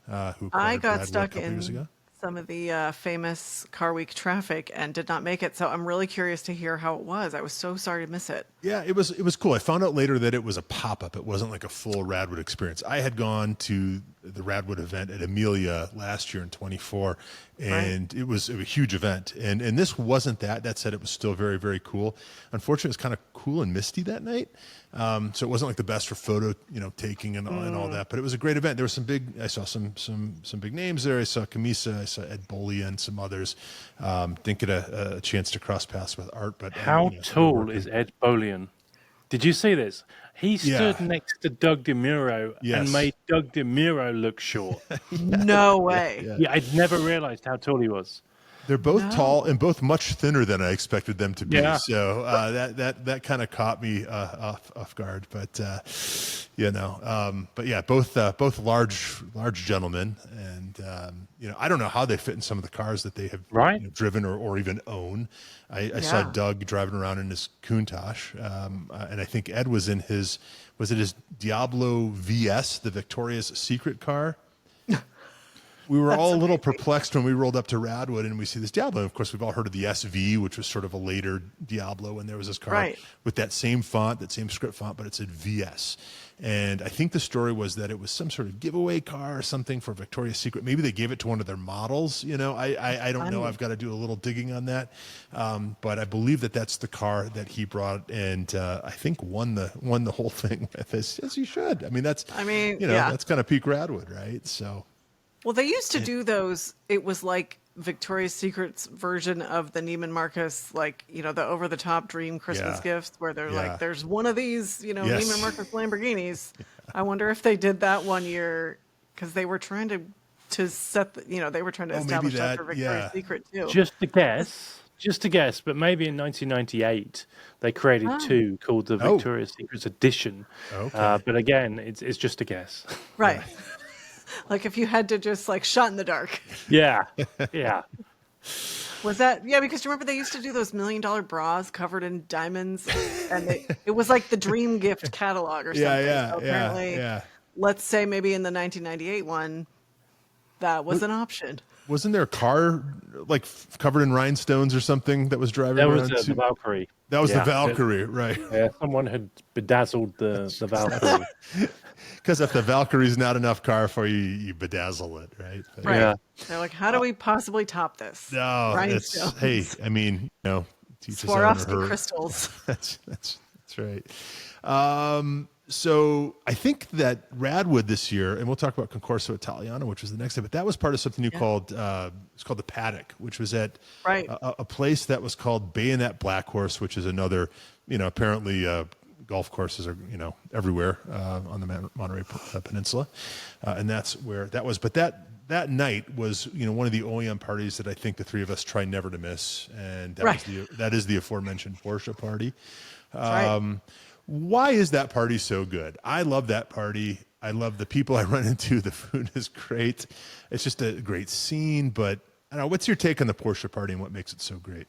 who I acquired got Radwood stuck a couple years in ago. some of the famous Car Week traffic and did not make it. So I'm really curious to hear how it was. I was so sorry to miss it. Yeah, it was cool. I found out later that it was a pop-up. It wasn't like a full Radwood experience. I had gone to the Radwood event at Amelia last year in 24, and it was a huge event. And this wasn't that. That said, it was still very, very cool. Unfortunately, it was kind of cool and misty that night. So it wasn't like the best for photo, taking and all that. But it was a great event. There was I saw some big names there. I saw Camisa, I saw Ed Bolia and some others. Didn't get a chance to cross paths with Art. But How tall is Ed Bolian? Did you see this? He stood next to Doug DeMuro and made Doug DeMuro look short. No way. Yeah, I'd never realized how tall he was. They're both tall and both much thinner than I expected them to be. Yeah. So that kind of caught me off guard. But but yeah, both large gentlemen, and I don't know how they fit in some of the cars that they have driven or even own. I saw Doug driving around in his Countach, and I think Ed was in his Diablo VS, the Victoria's Secret car. We were all a little perplexed when we rolled up to Radwood and we see this Diablo. Of course, we've all heard of the SV, which was sort of a later Diablo, and there was this car with that same font, that same script font, but it said VS. And I think the story was that it was some sort of giveaway car or something for Victoria's Secret. Maybe they gave it to one of their models. I don't know. I've got to do a little digging on that. But I believe that's the car that he brought, and I think won the whole thing with, as he should. I mean, that's kind of peak Radwood, right? So. Well, they used to do those. It was like Victoria's Secret's version of the Neiman Marcus, the over-the-top dream Christmas gifts, where they're like, there's one of these, Neiman Marcus Lamborghinis. I wonder if they did that one year because they were trying to set, they were trying to establish that for Victoria's Secret too. Just a guess, but maybe in 1998 they created two called the Victoria's Secret Edition. Okay. But again, it's just a guess. Right. Like if you had to just shot in the dark. Yeah. Was that because you remember they used to do those $1 million bras covered in diamonds, and it was like the dream gift catalog or something. So apparently, let's say maybe in the 1998 one, that was an option. Wasn't there a car covered in rhinestones or something that was driving around? That was the Valkyrie. That was the Valkyrie, right? Yeah, someone had bedazzled the Valkyrie. Because if the Valkyrie's not enough car for you, you bedazzle it, right? But, right. Yeah. They're like, how do we possibly top this? No, Rhinestones. teach Swarovski crystals. That's right. So I think that Radwood this year, and we'll talk about Concorso Italiano, which was the next day, but that was part of something new called it's called the Paddock, which was at a place that was called Bayonet Black Horse, which is another, apparently golf courses are everywhere on the Monterey Peninsula, and that's where that was. But that night was one of the OEM parties that I think the three of us try never to miss, and that is the aforementioned Porsche party. Why is that party so good? I love that party. I love the people I run into. The food is great. It's just a great scene. But I don't know. What's your take on the Porsche party and what makes it so great?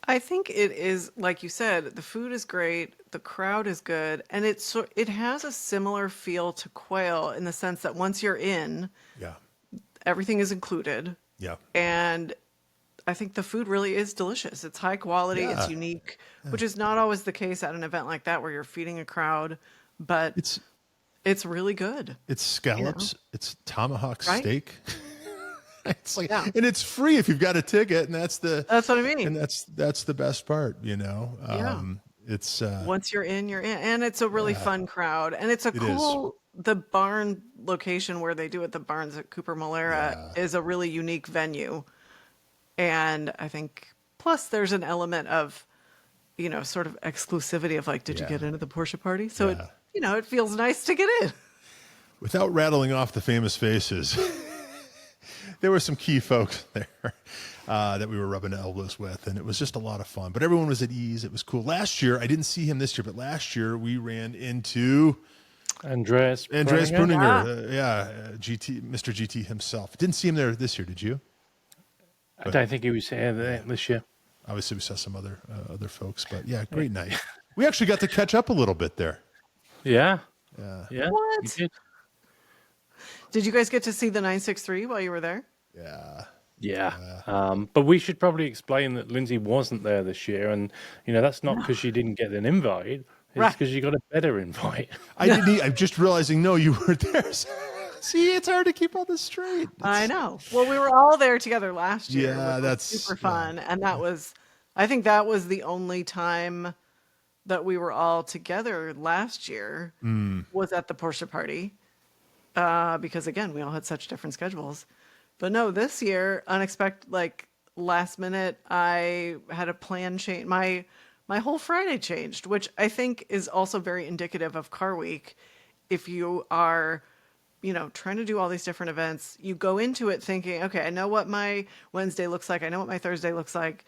I think it is, like you said, the food is great, the crowd is good, and it has a similar feel to Quail in the sense that once you're in, Yeah. everything is included, Yeah. and I think the food really is delicious. It's high quality, it's Yeah. unique, which is not always the case at an event like that where you're feeding a crowd, but It's it's really good, it's you know, scallops, it's tomahawk right? steak. It's like, Yeah, and it's free if you've got a ticket, and that's what I mean. that's the best part, you know. Yeah. It's Once you're in, and it's a really yeah, fun crowd, and it's a it is. cool. The barn location where they do it, the barns at Cooper Malera, Yeah. is a really unique venue, and I think plus there's an element of, sort of exclusivity of like, did you get Yeah. into the Porsche party? So Yeah. it feels nice to get in. Without rattling off the famous faces, there were some key folks there that we were rubbing elbows with, and it was just a lot of fun. But everyone was at ease. It was cool. Last year, I didn't see him this year, but last year we ran into Andreas Pruninger, Yeah. GT, Mr. GT himself. Didn't see him there this year, did you? I don't think he was here this year. Obviously, we saw some other folks, but yeah, great night. We actually got to catch up a little bit there. Yeah. Yeah, Yeah. What? You did. Did you guys get to see the 963 while you were there? yeah. Yeah. But we should probably explain that Lindsay wasn't there this year. And, that's not because she didn't get an invite. It's Right. because you got a better invite. I didn't. I'm just realizing. No, you weren't there. See, it's hard to keep all this straight. I know. Well, we were all there together last year. Yeah, which was that's super fun. And I think that was the only time that we were all together last year was at the Porsche party. Because again, we all had such different schedules. But no, this year, unexpected, like last minute, I had a plan change. My whole Friday changed, which I think is also very indicative of Car Week. If you are trying to do all these different events, you go into it thinking, okay, I know what my Wednesday looks like. I know what my Thursday looks like.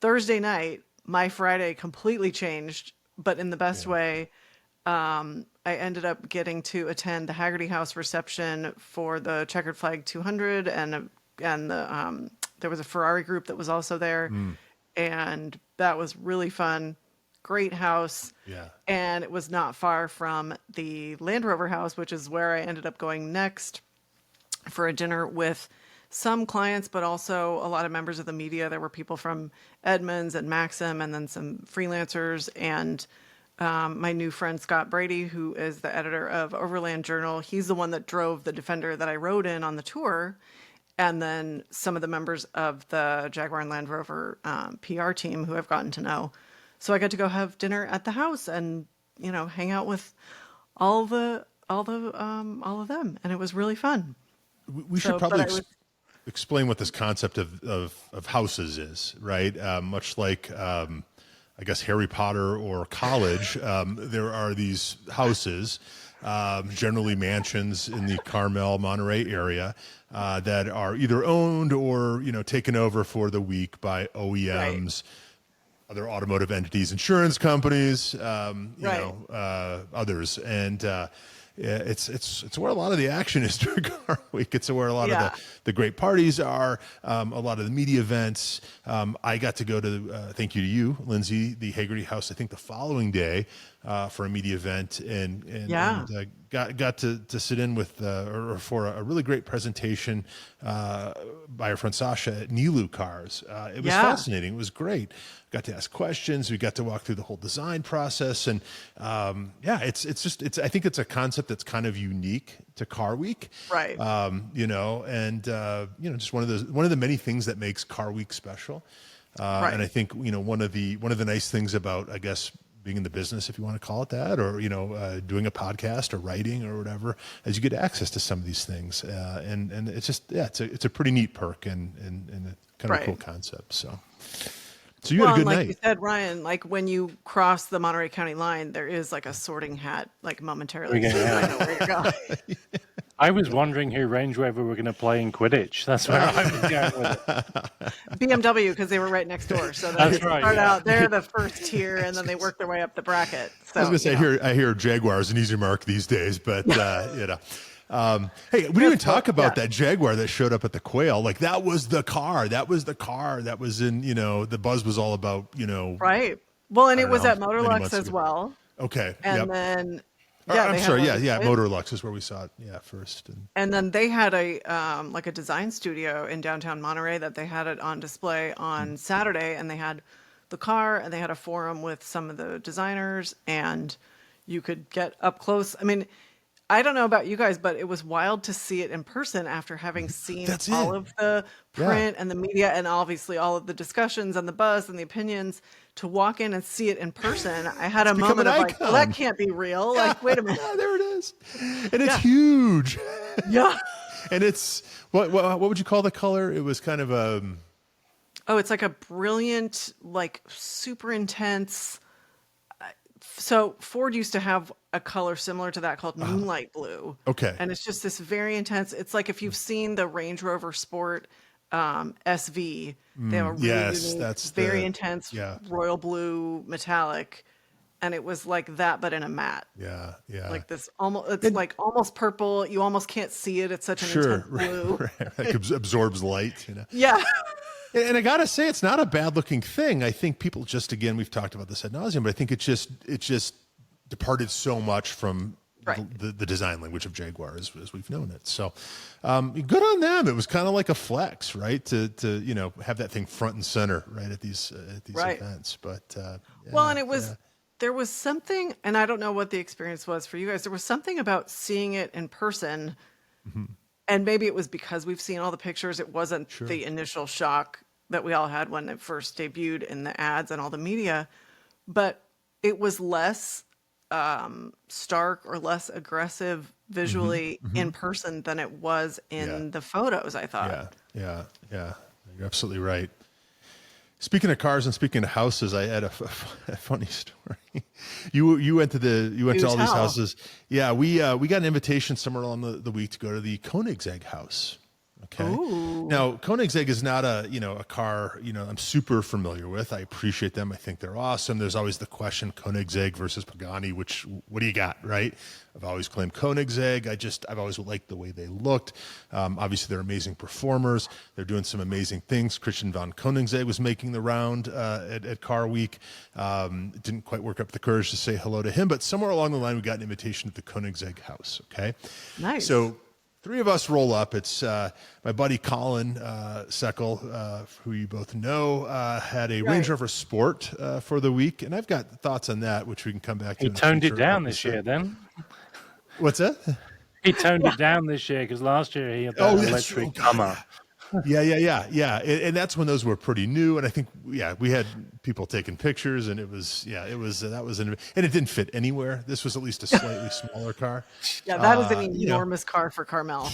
Thursday night, my Friday completely changed, but in the best way. I ended up getting to attend the Haggerty House reception for the Checkered Flag 200, and there was a Ferrari group that was also there, and that was really fun. Great house. Yeah. And it was not far from the Land Rover house, which is where I ended up going next for a dinner with some clients, but also a lot of members of the media. There were people from Edmunds and Maxim, and then some freelancers, and my new friend Scott Brady, who is the editor of Overland Journal. He's the one that drove the Defender that I rode in on the tour. And then some of the members of the Jaguar and Land Rover PR team who I've gotten to know. So I got to go have dinner at the house and, hang out with all of them. And it was really fun. We should probably explain what this concept of houses is, right? Much like, I guess, Harry Potter or college, there are these houses, generally mansions in the Carmel, Monterey area, that are either owned or, taken over for the week by OEMs, other automotive entities, insurance companies, others. And it's where a lot of the action is during Car Week. It's where a lot of the great parties are, a lot of the media events. I got to go to, thank you to you, Lindsay, the Haggerty House, I think the following day for a media event, and got to sit in with or for a really great presentation by our friend Sasha at Nilu Cars. It was fascinating. It was great. Got to ask questions. We got to walk through the whole design process, and it's I think it's a concept that's kind of unique to Car Week, right? Just one of the many things that makes Car Week special. Right. And I think one of the nice things about, I guess, being in the business, if you want to call it that, or doing a podcast or writing or whatever, as you get access to some of these things, and it's just it's a pretty neat perk and a kind of cool concept. So you had a good like night. You said, Ryan, like when you cross the Monterey County line, there is like a sorting hat, like momentarily. So I know where you're going. I was wondering who Range Rover were going to play in Quidditch. That's where I was going with it. BMW, because they were right next door. So they start out, they're the first tier, and then they work their way up the bracket. So, I was going to say, I hear Jaguars an easy mark these days, but Hey, we didn't even talk about that Jaguar that showed up at the Quail. Like that was the car. That was the car that was in, the buzz was all about, Right. Well, and I it don't was know, at many Motorlux months as ago. well. Okay. And Yep. then, I'm they had sorry. one Yeah. of Yeah. the- Motorlux is where we saw it. Yeah. First. And then they had a like a design studio in downtown Monterey that they had it on display on Saturday, and they had the car and they had a forum with some of the designers, and you could get up close. I mean, I don't know about you guys, but it was wild to see it in person after having seen That's all it. of the print and the media and obviously all of the discussions and the buzz and the opinions. To walk in and see it in person, I had a become moment an of like, well, that icon. can't be real. Like, wait a minute. There it is. And it's Yeah. huge. Yeah. And it's, what would you call the color? It was kind of a, Oh, it's like a brilliant, like super intense. So Ford used to have a color similar to that called moonlight blue. okay. And it's just this very intense. It's like if you've seen the Range Rover Sport SV, they have a really yes, unique, that's very intense yeah. royal blue metallic. And it was like that, but in a matte. Yeah. Yeah. Like this almost, it's like almost purple. You almost can't see it. It's such an intense blue. Right. Like absorbs light, Yeah. And I gotta say, it's not a bad looking thing. I think people just, again, we've talked about this ad nauseum, but I think it just departed so much from Right. the design language of Jaguar as we've known it. So good on them. It was kind of like a flex, right? To have that thing front and center, right, at these Right. events. But Well, and it was, there was something, and I don't know what the experience was for you guys. There was something about seeing it in person, and maybe it was because we've seen all the pictures. It wasn't the initial shock that we all had when it first debuted in the ads and all the media, but it was less stark or less aggressive visually in person than it was in the photos, I thought. Yeah. You're absolutely right. Speaking of cars and speaking of houses, I had a funny story. You went to all these houses. Yeah, we got an invitation somewhere along the week to go to the Koenigsegg house. Okay. Ooh. Now, Koenigsegg is not a car, I'm super familiar with. I appreciate them. I think they're awesome. There's always the question, Koenigsegg versus Pagani, what do you got, right? I've always claimed Koenigsegg. I've always liked the way they looked. Obviously, they're amazing performers. They're doing some amazing things. Christian von Koenigsegg was making the round at Car Week. It didn't quite work up the courage to say hello to him, but somewhere along the line, we got an invitation at the Koenigsegg house, okay? Nice. So three of us roll up. It's my buddy Colin Seckel, who you both know, had a Range Rover Sport for the week, and I've got thoughts on that, which we can come back to. He toned it down this year, then. What's that? He toned it down this year because last year he had that electric Hummer. Yeah. And that's when those were pretty new. And I think, we had people taking pictures, and and it didn't fit anywhere. This was at least a slightly smaller car. Yeah, that is an enormous car for Carmel.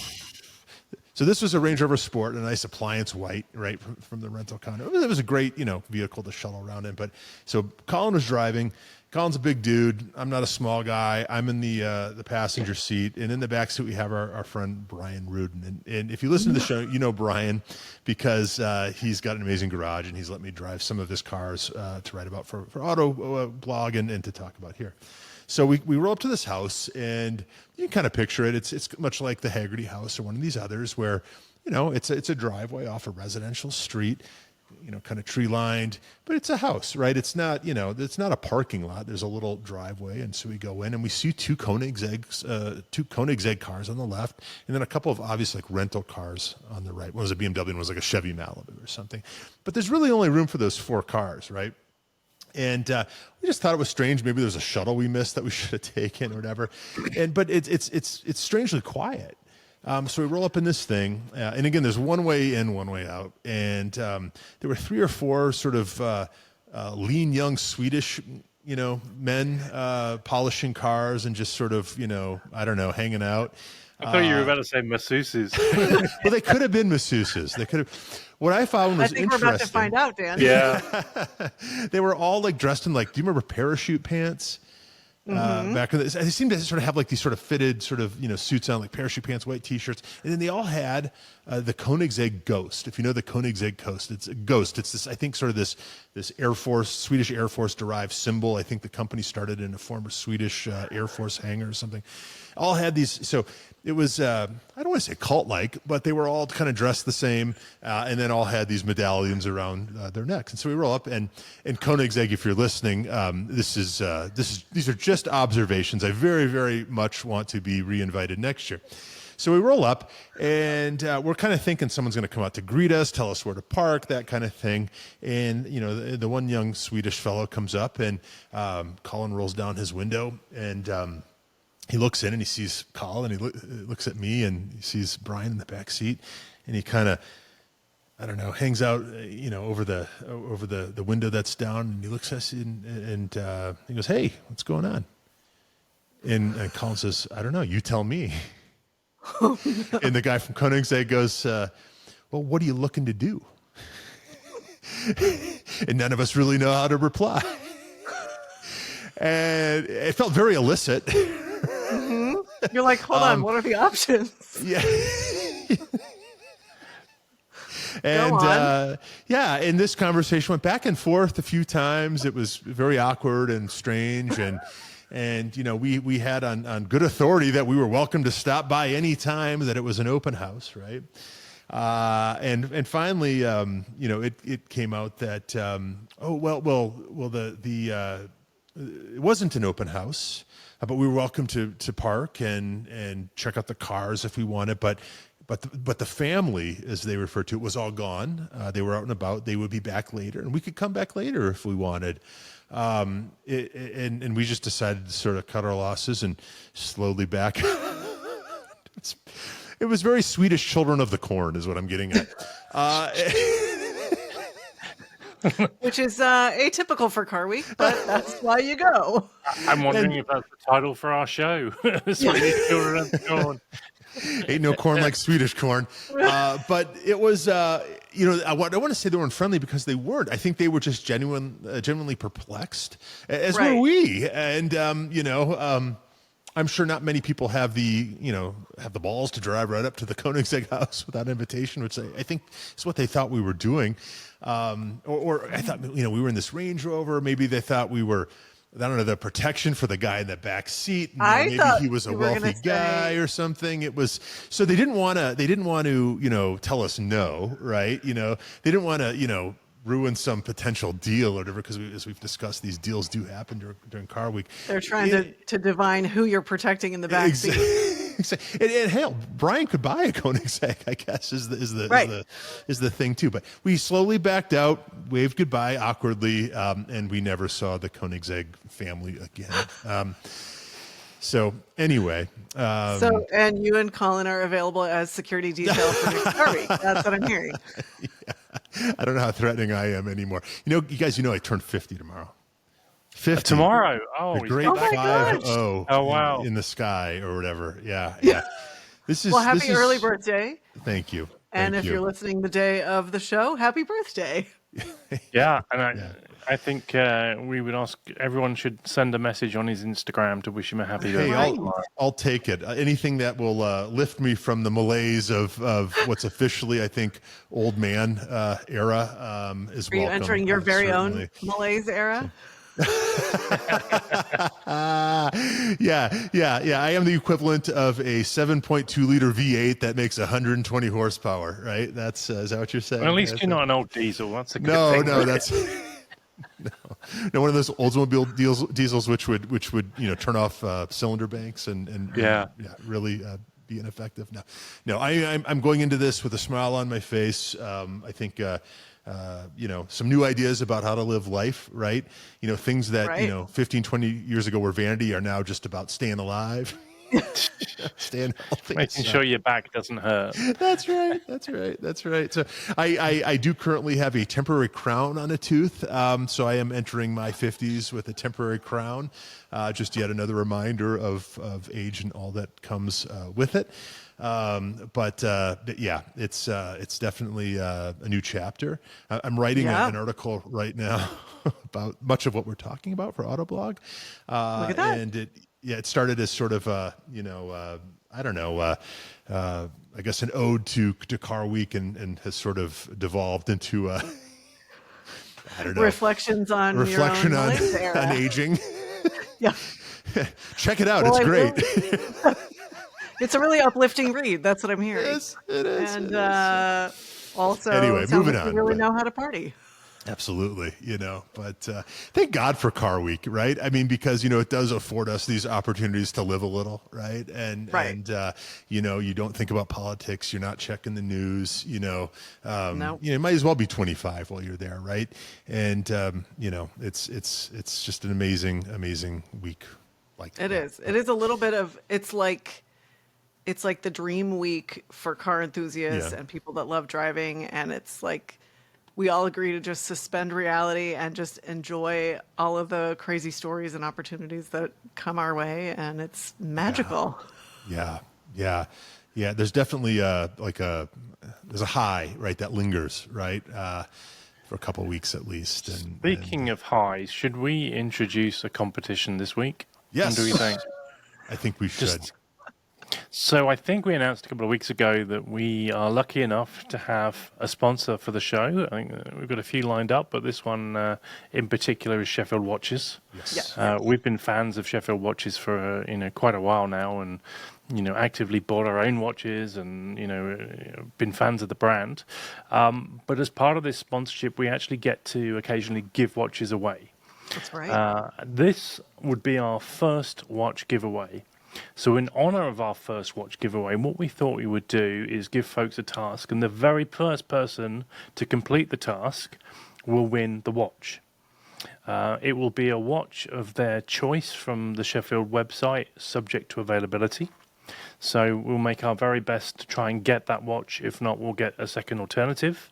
So this was a Range Rover Sport, a nice appliance white, right, from the rental condo. It was a great, vehicle to shuttle around in. But so Colin was driving. Colin's a big dude. I'm not a small guy. I'm in the passenger seat, and in the back seat we have our friend Brian Rudin. And if you listen to the show, you know Brian because he's got an amazing garage, and he's let me drive some of his cars to write about for Auto Blog and to talk about here. So we roll up to this house, and you can kind of picture it. It's much like the Haggerty house or one of these others where, it's a driveway off a residential street, kind of tree lined, but it's a house, right? It's not, it's not a parking lot. There's a little driveway. And so we go in and we see two Koenigsegg cars on the left, and then a couple of obvious like rental cars on the right. One was a BMW and one was like a Chevy Malibu or something. But there's really only room for those four cars, right? And we just thought it was strange. Maybe there's a shuttle we missed that we should have taken or whatever. But it's strangely quiet. So we roll up in this thing, and again, there's one way in, one way out. And there were three or four sort of lean young Swedish, men polishing cars and just sort of, I don't know, hanging out. I thought you were about to say masseuses. Well, they could have been masseuses. They could have. What I found was I think interesting. we're about to find out, Dan. Yeah. They were all like dressed in like, do you remember parachute pants? Back in they seemed to sort of have like these sort of fitted sort of, suits on, like parachute pants, white t-shirts. And then they all had the Koenigsegg Ghost. If you know the Koenigsegg Ghost, it's a ghost. It's this, I think, sort of this Air Force, Swedish Air Force derived symbol. I think the company started in a former Swedish Air Force hangar or something. All had these. So it was I don't want to say cult-like, but they were all kind of dressed the same, and then all had these medallions around their necks. And so we roll up, and Koenigsegg, if you're listening, these are just observations. I very, very much want to be re-invited next year. So we roll up, and we're kind of thinking someone's going to come out to greet us, tell us where to park, that kind of thing. And, you know, the one young Swedish fellow comes up, and Colin rolls down his window, and he looks in, and he sees Colin, and he looks at me, and he sees Brian in the back seat, and he kind of, I don't know, hangs out, you know, over the window that's down, and he looks at us, and he goes, "Hey, what's going on?" And Colin says, "I don't know, you tell me." Oh, no. And the guy from Koenigsegg goes, "Well, what are you looking to do?" And none of us really know how to reply. And it felt very illicit. Mm-hmm. You're like, hold on, what are the options? Yeah. And and this conversation went back and forth a few times. It was very awkward and strange, and you know, we had on good authority that we were welcome to stop by any time, that it was an open house, right? And finally, you know, it came out that it wasn't an open house, but we were welcome to park and check out the cars if we wanted, but the family, as they refer to it, was all gone. They were out and about. They would be back later, and we could come back later if we wanted. And we just decided to sort of cut our losses and slowly back. It was very Swedish Children of the Corn, is what I'm getting at. Which is atypical for Car Week, but that's why you go. I'm wondering if that's the title for our show. Swedish Children of the Corn. Ain't no corn like Swedish corn. But it was, you know, I want to say they weren't friendly, because they weren't. I think they were just genuinely perplexed, as were we. And, you know, I'm sure not many people have the balls to drive right up to the Koenigsegg house without invitation, which I think is what they thought we were doing. Or I thought, you know, we were in this Range Rover. Maybe they thought we were, I don't know, the protection for the guy in the back seat. Maybe he was a wealthy guy or something. It was, so they didn't want to, you know, tell us no, right? You know, they didn't want to, you know, ruin some potential deal or whatever, because as we've discussed, these deals do happen during Car Week. They're trying to divine who you're protecting in the back seat. And hell, Brian could buy a Koenigsegg, I guess, is the thing too. But we slowly backed out, waved goodbye awkwardly, and we never saw the Koenigsegg family again. So anyway, and you and Colin are available as security detail for next Car Week. That's what I'm hearing. Yeah. I don't know how threatening I am anymore. You know, you guys, I turned 50 tomorrow. 50 tomorrow. Oh, the great 50. Oh wow! In the sky or whatever. Yeah. This is happy early birthday. Thank you. And if you're listening the day of the show, happy birthday. Yeah, and I think we would ask everyone should send a message on his Instagram to wish him a happy birthday. I'll take it. Anything that will lift me from the malaise of what's officially, I think, old man era is welcome. Are you entering your very own malaise era? Yeah. I am the equivalent of a 7.2 liter V8 that makes 120 horsepower, right? Is that what you're saying? Well, at least you're not an old diesel. That's a good thing. No, that's no, one of those Oldsmobile diesels which would turn off cylinder banks and really be ineffective. No, I'm going into this with a smile on my face. I think. Some new ideas about how to live life, right? You know, things that, 15, 20 years ago were vanity are now just about staying alive, staying healthy. Making sure your back doesn't hurt. That's right. So I do currently have a temporary crown on a tooth. So I am entering my 50s with a temporary crown. Just yet another reminder of age and all that comes with it. But it's definitely a new chapter. I'm writing an article right now about much of what we're talking about for Autoblog. Look at that. And it started as sort of I guess an ode to Car Week and has sort of devolved into reflections on your own on aging. Yeah. Check it out. It's great. It's a really uplifting read. That's what I'm It hearing. is. It is. And It is. also, Anyway, sounds moving like you on. really But know how to party. absolutely, but thank God for Car Week, right? I mean, because it does afford us these opportunities to live a little, right? And Right. you don't think about politics, you're not checking the news, No, you might as well be 25 while you're there, right? And it's just an amazing week like it that. is. It is a little bit of it's like the dream week for car enthusiasts Yeah, and people that love driving, and it's like we all agree to just suspend reality and just enjoy all of the crazy stories and opportunities that come our way, and it's yeah, magical. yeah, yeah, yeah. There's definitely there's a high, right, that lingers, right, for a couple of weeks at least, and Speaking of highs, should we introduce a competition this week? And do we think? yes, I think we should. Just so I think we announced a couple of weeks ago that we are lucky enough to have a sponsor for the show. I think we've got a few lined up, but this one in particular is Sheffield Watches. Yes. We've been fans of Sheffield Watches for quite a while now, and actively bought our own watches, and been fans of the brand. But as part of this sponsorship, we actually get to occasionally give watches away. That's right. This would be our first watch giveaway. So in honor of our first watch giveaway, what we thought we would do is give folks a task, and the very first person to complete the task will win the watch. It will be a watch of their choice from the Sheffield website, subject to availability. So we'll make our very best to try and get that watch. If not, we'll get a second alternative.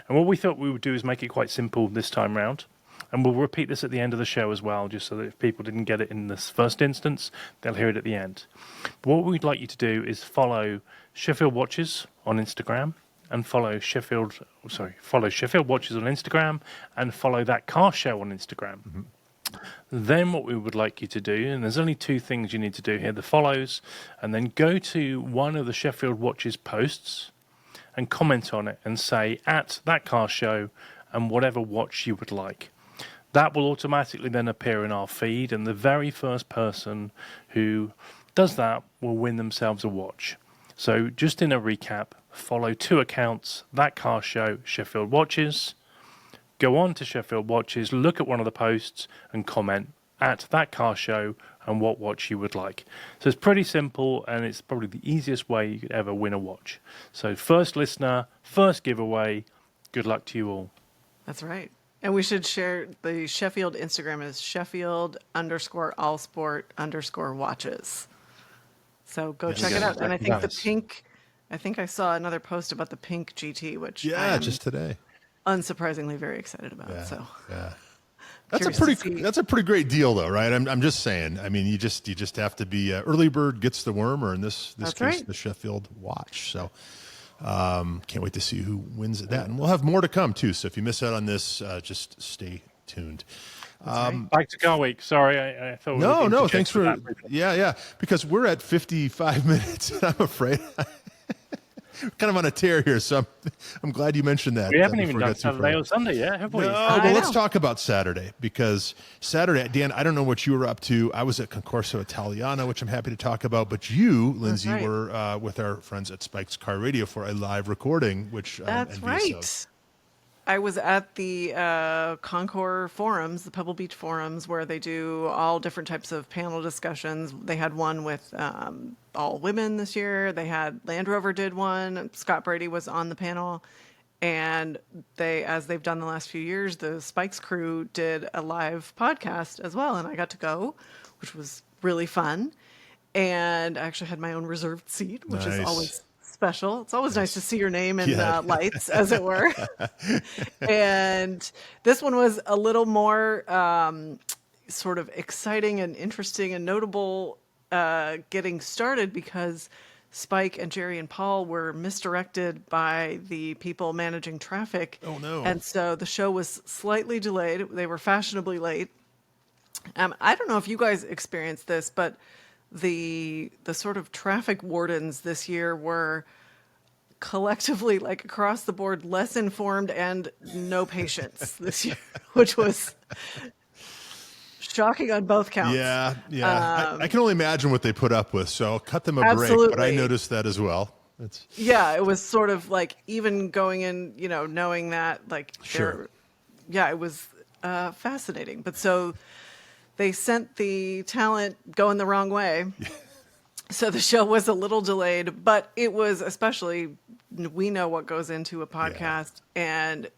And what we thought we would do is make it quite simple this time round. And we'll repeat this at the end of the show as well, just so that if people didn't get it in this first instance, they'll hear it at the end. But what we'd like you to do is follow Sheffield Watches on Instagram, and follow Sheffield Watches on Instagram, and follow That Car Show on Instagram. Mm-hmm. Then what we would like you to do, and there's only two things you need to do here, the follows, and then go to one of the Sheffield Watches posts and comment on it and say at That Car Show and whatever watch you would like. That will automatically then appear in our feed, and the very first person who does that will win themselves a watch. So just in a recap, follow two accounts, That Car Show, Sheffield Watches. Go on to Sheffield Watches, look at one of the posts and comment at That Car Show and what watch you would like. So it's pretty simple, and it's probably the easiest way you could ever win a watch. So first listener, first giveaway, good luck to you all. That's right. And we should share the Sheffield Instagram is Sheffield_allsport_watches. So go check it out. And I think the pink, I think I saw another post about the pink GT, which I am just today. unsurprisingly very excited about. Yeah, So yeah. curious to see. That's a pretty great deal, though, right? I'm just saying. I mean, you just have to be early bird gets the worm, or in this That's case, right. the Sheffield watch. So can't wait to see who wins that, and we'll have more to come too. So if you miss out on this, just stay tuned. Back to Car Week. Sorry, I thought. No. Thanks for yeah. Because we're at 55 minutes, and I'm afraid. Kind of on a tear here, so I'm glad you mentioned that. We haven't even before we done got too far. Saturday or Sunday yet, have we? No, I well, let's know. talk about Saturday, because Saturday, Dan, I don't know what you were up to. I was at Concorso Italiano, which I'm happy to talk about, but you, Lindsay, right. were with our friends at Spike's Car Radio for a live recording, which That's I'm envious right. of. I was at the Concours forums, the Pebble Beach forums, where they do all different types of panel discussions. They had one with all women this year. They had Land Rover did one. Scott Brady was on the panel. And they, as they've done the last few years, the Spikes crew did a live podcast as well. And I got to go, which was really fun. And I actually had my own reserved seat, which is Nice. always special. It's always nice to see your name in Yeah. lights, as it were. And this one was a little more sort of exciting and interesting and notable getting started, because Spike and Jerry and Paul were misdirected by the people managing traffic. Oh, no. And so the show was slightly delayed. They were fashionably late. I don't know if you guys experienced this, but the sort of traffic wardens this year were collectively, like across the board, less informed and no patience this year, which was shocking on both counts. Yeah, yeah. I can only imagine what they put up with, so I'll cut them a break. But I Absolutely. noticed that as well. Yeah, it was sort of like even going in, knowing that like Sure. yeah, it was fascinating. But so they sent the talent going the wrong way. So the show was a little delayed, but it was especially, we know what goes into a podcast, and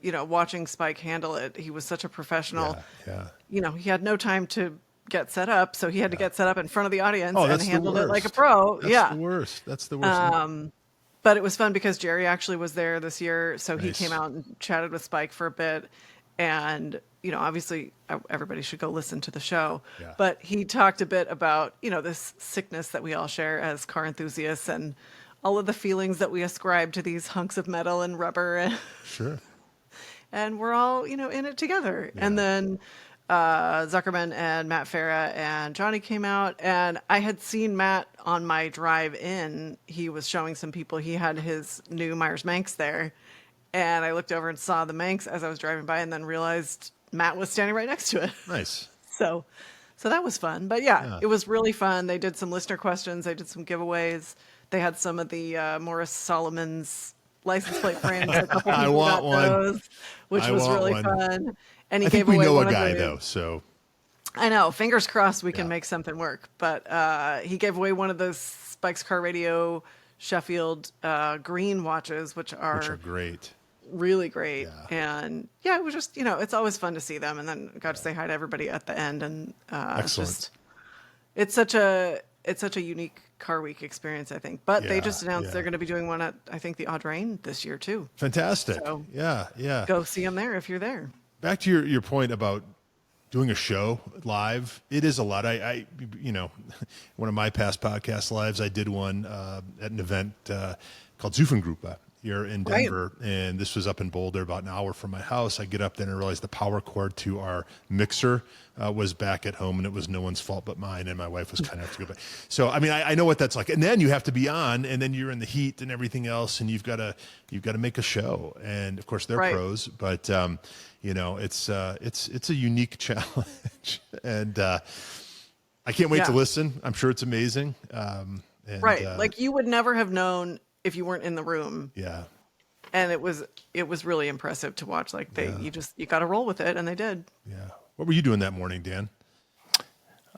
watching Spike handle it, he was such a professional. Yeah. He had no time to get set up, so he had to get set up in front of the audience and That's handled the it like a worst. pro. That's the worst. But it was fun because Jerry actually was there this year, so he Nice. came out and chatted with Spike for a bit. And, obviously everybody should go listen to the show. Yeah. But he talked a bit about, this sickness that we all share as car enthusiasts and all of the feelings that we ascribe to these hunks of metal and rubber. Sure. And we're all, in it together. Yeah. And then Zuckerman and Matt Farah and Johnny came out, and I had seen Matt on my drive in. He was showing some people. He had his new Myers Manx there, and I looked over and saw the Manx as I was driving by, and then realized Matt was standing right next to it. Nice. So that was fun. But yeah, it was really fun. They did some listener questions. They did some giveaways. They had some of the Morris Solomon's license plate frames. A couple I people want got one. those, which was want really one. fun. And he I gave think we away know one a of guy the, though, so I know. Fingers crossed we can Yeah. make something work. But he gave away one of those Spike's Car Radio Sheffield green watches, which are great. really great. Yeah. And yeah, it was just, it's always fun to see them. And then got to say hi to everybody at the end. And Excellent. it's such a unique car week experience, I think. But they Yeah, just announced yeah. they're going to be doing one at, I think, the Audrain this year too. Fantastic. So- Yeah. Go see them there if you're there. Back to your point about doing a show live. It is a lot. I one of my past podcast lives, I did one at an event called Zufengruppe here in Right. Denver, and this was up in Boulder, about an hour from my house. I get up there and I realized the power cord to our mixer was back at home, and it was no one's fault but mine, and my wife was kind enough to go back. So I mean, I know what that's like. And then you have to be on, and then you're in the heat and everything else, and you've got to make a show. And of course they're Right. pros, but it's a unique challenge, and I can't wait to Yeah. listen. I'm sure it's amazing. And, Right. Like you would never have known if you weren't in the room. yeah. And it was really impressive to watch. Like you got to roll with it, and they did. Yeah. What were you doing that morning, Dan?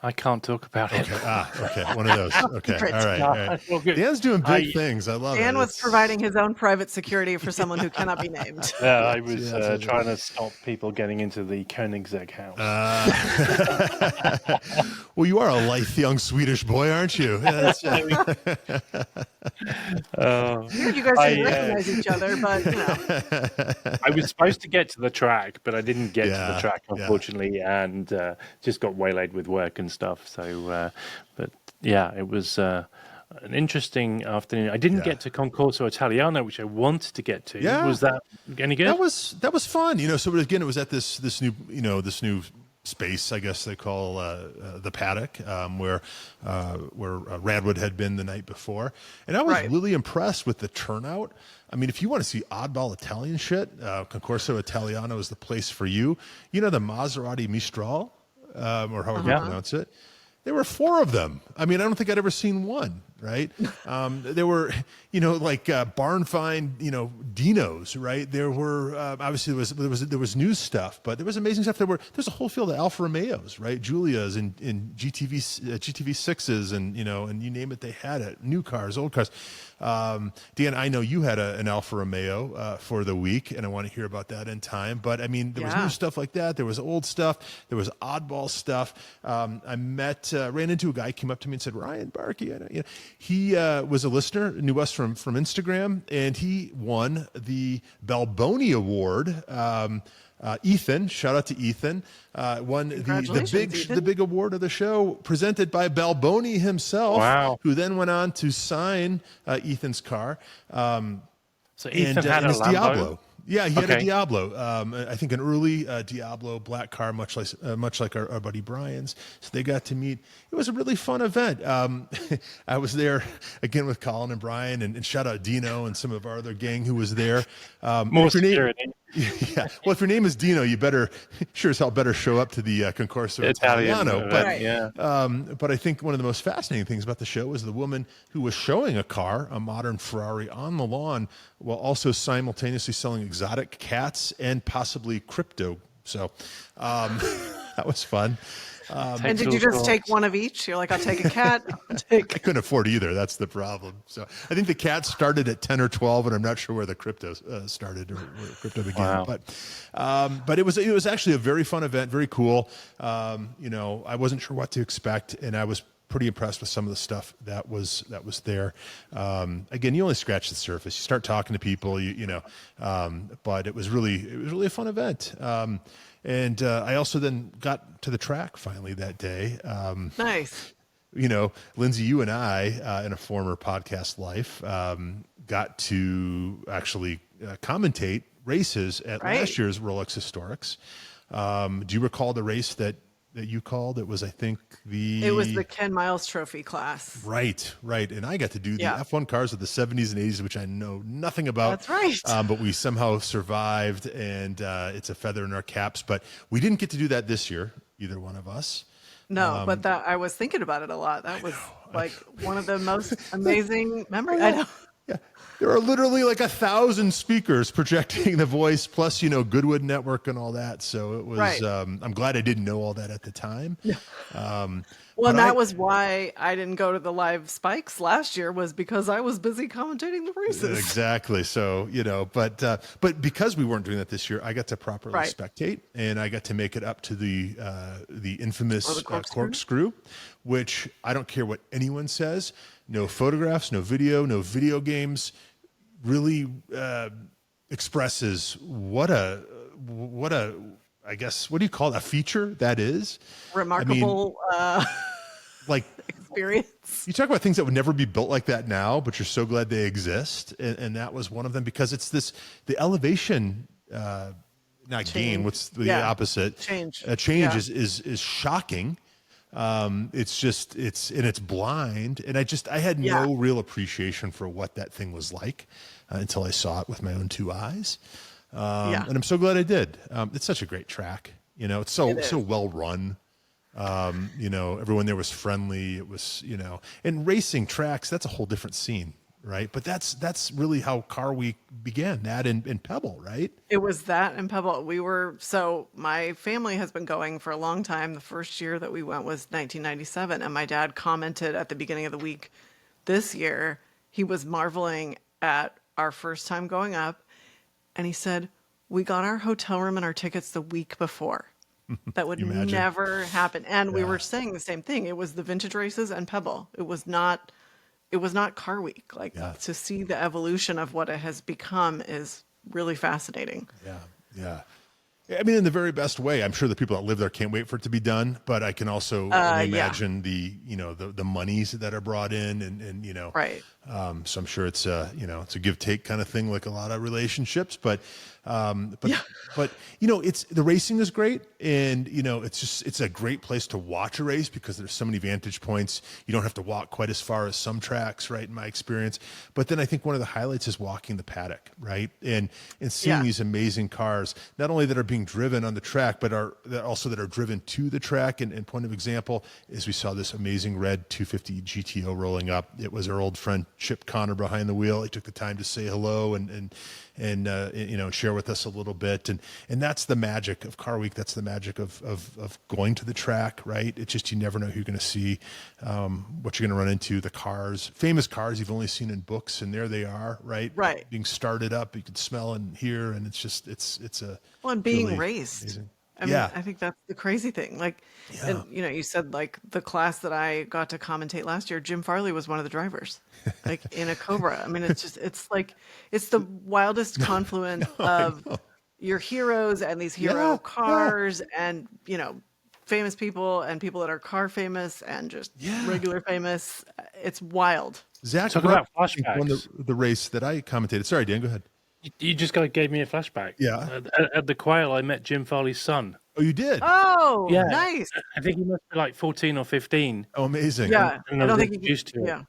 I can't talk about it. Okay. One of those. Okay. Secret. All right. Well, good. Dan's doing big things. I love it. Dan was It's- providing his own private security for someone who cannot be named. Yeah, I was Yeah, trying to stop people getting into the Koenigsegg house. Well, you are a lithe young Swedish boy, aren't you? Yeah, that's, You guys didn't recognize each other, but I was supposed to get to the track, but I didn't get to Yeah, the track, yeah. unfortunately, and just got waylaid with work and stuff. So, but yeah, it was an interesting afternoon. I didn't Yeah. get to Concorso Italiano, which I wanted to get to. Yeah. Was that any good? that was fun. So again, it was at this new space, I guess they call the paddock, where Radwood had been the night before, and I was Right. really impressed with the turnout. I mean, if you want to see oddball Italian shit, Concorso Italiano is the place for you. You know the Maserati Mistral, or however you pronounce it. There were 4 of them. I mean, I don't think I'd ever seen one, right? There were, like barn find, Dinos, right? There were obviously there was new stuff, but there was amazing stuff. There's a whole field of Alfa Romeos, right? Giulias and GTV sixes, and and you name it, they had it. New cars, old cars. Dan, I know you had an Alfa Romeo for the week, and I want to hear about that in time. But I mean, there was new stuff like that. There was old stuff. There was oddball stuff. I ran into a guy, came up to me and said, Ryan Barkey. He was a listener, knew us from Instagram, and he won the Balboni Award. Ethan, shout out to Ethan, won Congratulations, the big award of the show, presented by Balboni himself. Wow. Who then went on to sign Ethan's car. So Ethan had a his Lambo. Diablo. Yeah, he had a Okay. Diablo. I think an early Diablo black car, much like our buddy Brian's. So they got to meet. It was a really fun event. I was there again with Colin and Brian, and shout out Dino and some of our other gang who was there. More if your name- security. Yeah. Well, if your name is Dino, you better sure as hell better show up to the Concorso Italian Italiano. event, yeah. But I think one of the most fascinating things about the show was the woman who was showing a car, a modern Ferrari, on the lawn, while also simultaneously selling exotic cats and possibly crypto. So that was fun. And did you just take one of each? You're like, I'll take a cat. I'll I take. couldn't afford either. That's the problem. So I think the cat started at 10 or 12, and I'm not sure where the crypto started or where crypto began. Wow. But it was actually a very fun event, very cool. I wasn't sure what to expect, and I was pretty impressed with some of the stuff that was there. Again, you only scratch the surface. You start talking to people, but it was really a fun event. And I also then got to the track finally that day. Nice. Lindsay, you and I, in a former podcast life, got to actually commentate races at last year's Rolex Historics. Do you recall the race that you called? It was, I think, It was the Ken Miles Trophy class. Right. And I got to do the F1 cars of the 70s and 80s, which I know nothing about. That's right. But we somehow survived, and it's a feather in our caps. But we didn't get to do that this year, either one of us. No, but I was thinking about it a lot. That was like one of the most amazing memories. I know. Yeah, there are literally like 1,000 speakers projecting the voice, plus Goodwood Network and all that. So it was. Right. I'm glad I didn't know all that at the time. Well, and that was why I didn't go to the live spikes last year, was because I was busy commentating the races. Exactly. So but because we weren't doing that this year, I got to properly spectate, and I got to make it up to the infamous corkscrew, which I don't care what anyone says. No photographs, no video games. Really expresses what a I guess, what do you call it? A feature that is remarkable. Like experience. You talk about things that would never be built like that now, but you're so glad they exist, and that was one of them, because it's the elevation. Not gain. What's the opposite? Change. Change is shocking. It's blind, and I had no real appreciation for what that thing was like until I saw it with my own two eyes. And I'm so glad I did. It's such a great track. It's so well run. Everyone there was friendly. It was, and racing tracks, that's a whole different scene. Right. But that's really how Car Week began, that in Pebble, right? It was that in Pebble. So my family has been going for a long time. The first year that we went was 1997. And my dad commented at the beginning of the week this year, he was marveling at our first time going up. And he said, we got our hotel room and our tickets the week before. That would never happen. And we were saying the same thing. It was the vintage races and Pebble. It was not Car Week. To see the evolution of what it has become is really fascinating. Yeah. I mean, in the very best way. I'm sure the people that live there can't wait for it to be done, but I can also imagine the monies that are brought in and right. So I'm sure it's a give take kind of thing, like a lot of relationships, but it's the racing is great, and it's a great place to watch a race because there's so many vantage points. You don't have to walk quite as far as some tracks, right? In my experience, but then I think one of the highlights is walking the paddock, right, and seeing these amazing cars, not only that are being driven on the track, but that are driven to the track. And point of example is we saw this amazing red 250 GTO rolling up. It was our old friend Chip Connor behind the wheel. He took the time to say hello and share with us a little bit, and that's the magic of Car Week. That's the magic of going to the track, right? It's just, you never know who you're going to see, what you're going to run into. The cars, famous cars you've only seen in books, and there they are, right? Being started up, you can smell and hear, and it's and being really raced. Amazing. I mean, I think that's the crazy thing. And you said the class that I got to commentate last year, Jim Farley was one of the drivers, in a Cobra. I mean, it's the wildest confluence of your heroes and these hero cars and, famous people and people that are car famous and just regular famous. It's wild. Zach, talk about flashbacks. The race that I commentated. Sorry, Dan, go ahead. You just gave me a flashback. Yeah. At the Quail, I met Jim Farley's son. Oh, you did? Oh, yeah. Nice. I think he must be like 14 or 15. Oh, amazing. Yeah. And I don't think used to it. Yeah.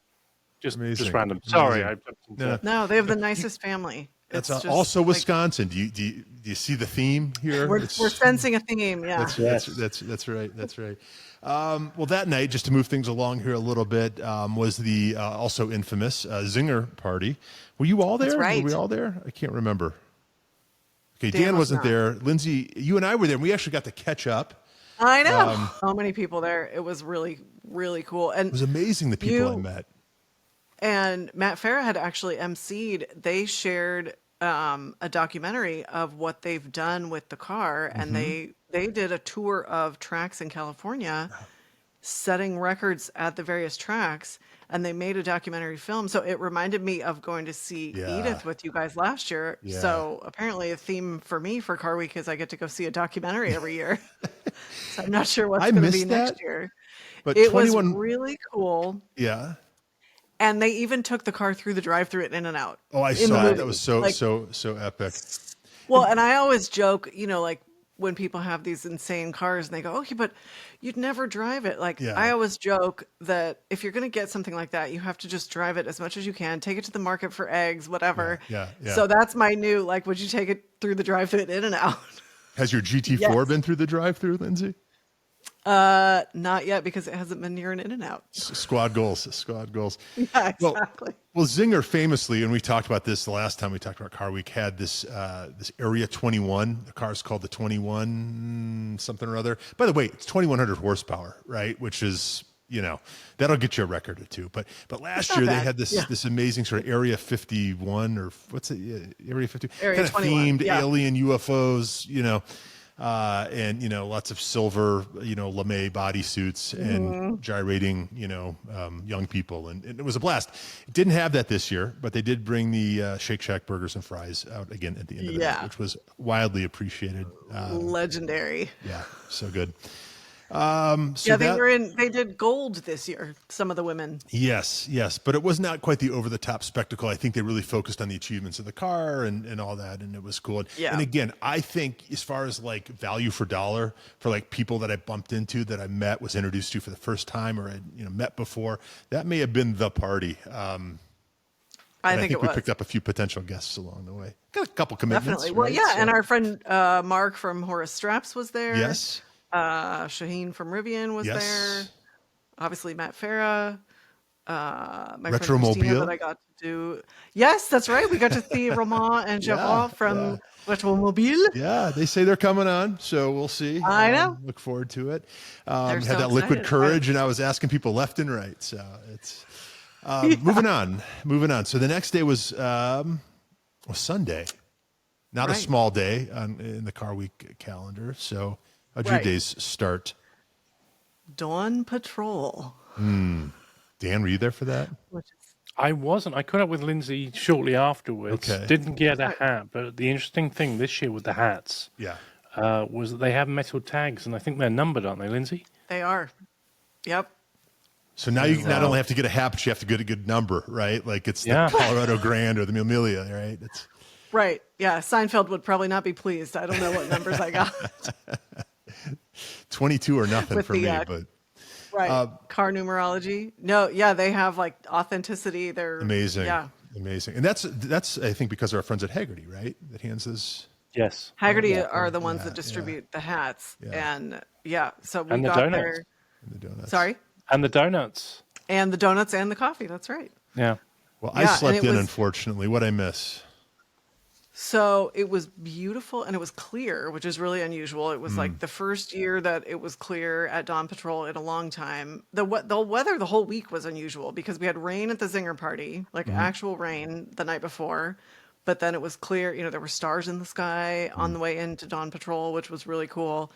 Just Amazing. random. Amazing. Sorry. No, they have the nicest family. That's It's just also like Wisconsin. Do you see the theme here? we're It's sensing a theme. Yeah. that's right. That's right. Well, that night, just to move things along here a little bit, was the also infamous Zinger party. Were you all That's there? Were right. we all there? I can't remember. Okay, Dan Dan was wasn't not. there. Lindsay, you and I were there. And we actually got to catch up. I know. So many people there. It was really, really cool. It And was amazing the people I you met. and Matt Farah had actually emceed. They shared a documentary of what they've done with the car, and they did a tour of tracks in California, setting records at the various tracks, and they made a documentary film. So it reminded me of going to see Yeah, Edith with you guys last year. yeah. So apparently, a theme for me for Car Week is I get to go see a documentary every year. So I'm not sure what's I going to be missed that, next year. but It was 21. really cool. Yeah. And they even took the car through the drive-through at In-N-Out Oh, I in the saw it. That movie. was so Like, so so epic. well, and I always joke, like when people have these insane cars and they go, okay, but you'd never drive it. Like, I Yeah, always joke that if you're going to get something like that, you have to just drive it as much as you can, take it to the market for eggs, yeah, whatever. yeah, yeah. So that's my new, like, would you take it through the drive-through at In-N-Out? Has your GT4 Yes. been through the drive-through, Lindsay? Not yet because it hasn't been near an In-N-Out. Squad goals, squad goals. Yeah, Well, exactly. well, Zinger famously, and we talked about this the last time we talked about Car Week, had this Area 21. The car's called the 21 something or other. By the way, it's 2,100 horsepower, right? Which is, that'll get you a record or two. But last Not year they bad. had this Yeah. this amazing sort of Area 51 or what's it? Yeah, Area 50 Area kind of 21. themed Yeah. alien UFOs, and lots of silver lame bodysuits and gyrating young people, and it was a blast. It didn't have that this year, but they did bring the Shake Shack burgers and fries out again at the end of the night, Yeah. which was wildly appreciated. Legendary. Yeah, so good. So Yeah, that they did gold this year, some of the women. yes, but it was not quite the over the top spectacle. I think they really focused on the achievements of the car and all that, and it was cool. Yeah. And again, I think as far as like value for dollar for like people that I bumped into, that I met, was introduced to for the first time, or had met before, that may have been the party. I I think think it we was. picked up a few potential guests along the way. Got a couple commitments. Definitely. Well, right? yeah, So- and our friend Mark from Horace Straps was there. yes, Shaheen from Rivian was yes. there. Obviously, Matt Farah. My friend Retromobile. Christina that I got to do. Yes, that's right. We got to see Romain and Gerard from Retromobile. Yeah, they say they're coming on, so we'll see. I know. Look forward to it. They're Had so that liquid excited. courage, and I was asking people left and right. So it's moving on. So the next day was Sunday, not a Right. small day in the Car Week calendar. So how'd your Right. days start? Dawn Patrol. Dan, were you there for that? Which is I wasn't. I caught up with Lindsay shortly afterwards. Okay. Didn't get a hat, but the interesting thing this year with the hats Yeah. was that they have metal tags, and I think they're numbered, aren't they, Lindsay? they are. Yep. So now you not only have to get a hat, but you have to get a good number, right? Like it's Yeah. the Colorado Grand or the Amelia, right? It's Right. Yeah. Seinfeld would probably not be pleased. I don't know what numbers I got. 22 or nothing With for the, me, but Right. Car numerology. No, yeah, they have like authenticity. They're amazing. Yeah. Amazing. And that's I think because of our friends at Haggerty, right? That hands us. Yes. Haggerty are the ones Yeah, that distribute the hats. Yeah. And yeah, so we And the got donuts. there. And the donuts. Sorry. And the donuts. And the donuts and the coffee. That's right. Yeah. Well, Yeah, I and slept it in, was- unfortunately. What'd I miss? So it was beautiful and it was clear, which is really unusual. It was like the first year that it was clear at Dawn Patrol in a long time. The weather the whole week was unusual because we had rain at the Zinger party, like actual rain the night before. But then it was clear, there were stars in the sky on the way into Dawn Patrol, which was really cool.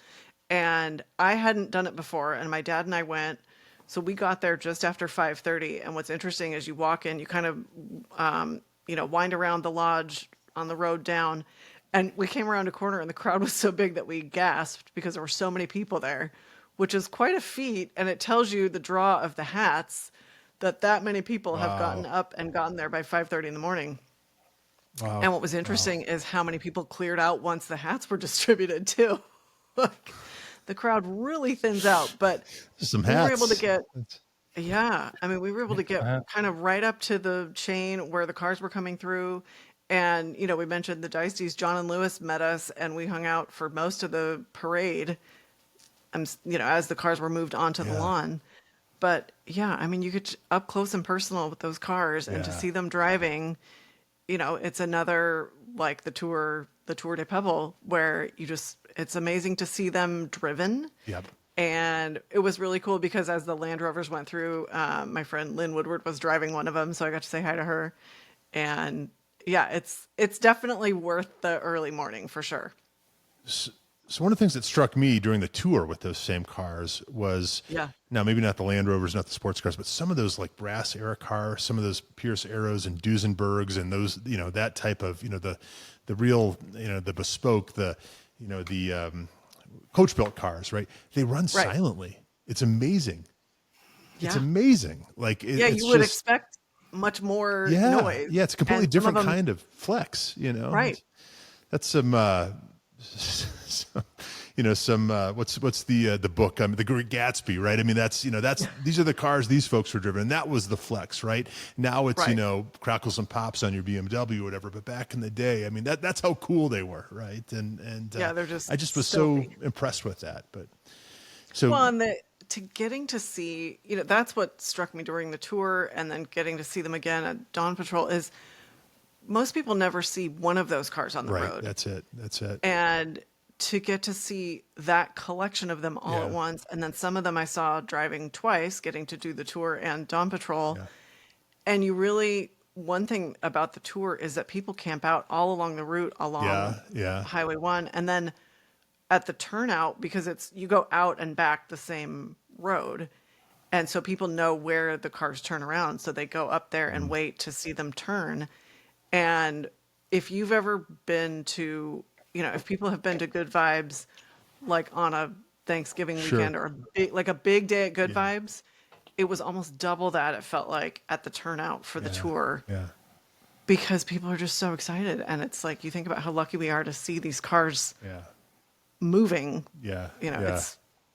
And I hadn't done it before, and my dad and I went. So we got there just after 5:30. And what's interesting is you walk in, you kind of, wind around the lodge on the road down, and we came around a corner, and the crowd was so big that we gasped because there were so many people there, which is quite a feat. And it tells you the draw of the hats that many people have gotten up and gotten there by 5:30 in the morning. Wow. And what was interesting is how many people cleared out once the hats were distributed too. Like, the crowd really thins out, but Some we hats. were able to get, we were able to get kind of right up to the chain where the cars were coming through. And, you know, we mentioned the Dicey's. John and Lewis met us, and we hung out for most of the parade, you know, as the cars were moved onto the Yeah. lawn. But yeah, I mean, you get up close and personal with those cars, and to Yeah. see them driving, you know, it's another like the Tour de Pebble, where it's amazing to see them driven. Yep. And it was really cool because as the Land Rovers went through, my friend Lynn Woodward was driving one of them, so I got to say hi to her. And yeah, it's definitely worth the early morning for sure. So one of the things that struck me during the tour with those same cars was, Yeah. now maybe not the Land Rovers, not the sports cars, but some of those like brass era cars, some of those Pierce Arrows and Duesenbergs and those, you know, that type of, you know, the real, you know, the bespoke, the, you know, the coach built cars, right? They run silently. It's amazing. It's Yeah. amazing. Like Yeah, it's you would just, expect much more yeah, noise. yeah. It's a completely And some of different them, kind of flex, you know? right. That's some, some, you know, some what's the book? The Great Gatsby, right? I mean, that's, you know, these are the cars these folks were driven, and that was the flex, right? Now it's, you Right. know, crackles and pops on your BMW or whatever. But back in the day, I mean, that's how cool they were, right? And Yeah, they're just I just was stealthy. so impressed with that. But so Well, and to getting to see, you know, that's what struck me during the tour, and then getting to see them again at Dawn Patrol is most people never see one of those cars on the right, road. that's it. And to get to see that collection of them all Yeah. at once, and then some of them I saw driving twice, getting to do the tour and Dawn Patrol. Yeah. And one thing about the tour is that people camp out all along the route along Yeah. Highway 1. And then at the turnout, because you go out and back the same road. And so people know where the cars turn around. So they go up there and wait to see them turn. And if you've ever been to, you know, if people have been to Good Vibes, like on a Thanksgiving Sure. weekend or a big day at Good Vibes, it was almost double that it felt like at the turnout for the tour, Yeah. because people are just so excited. And it's like, you think about how lucky we are to see these cars Yeah. moving, Yeah. you know, Yeah.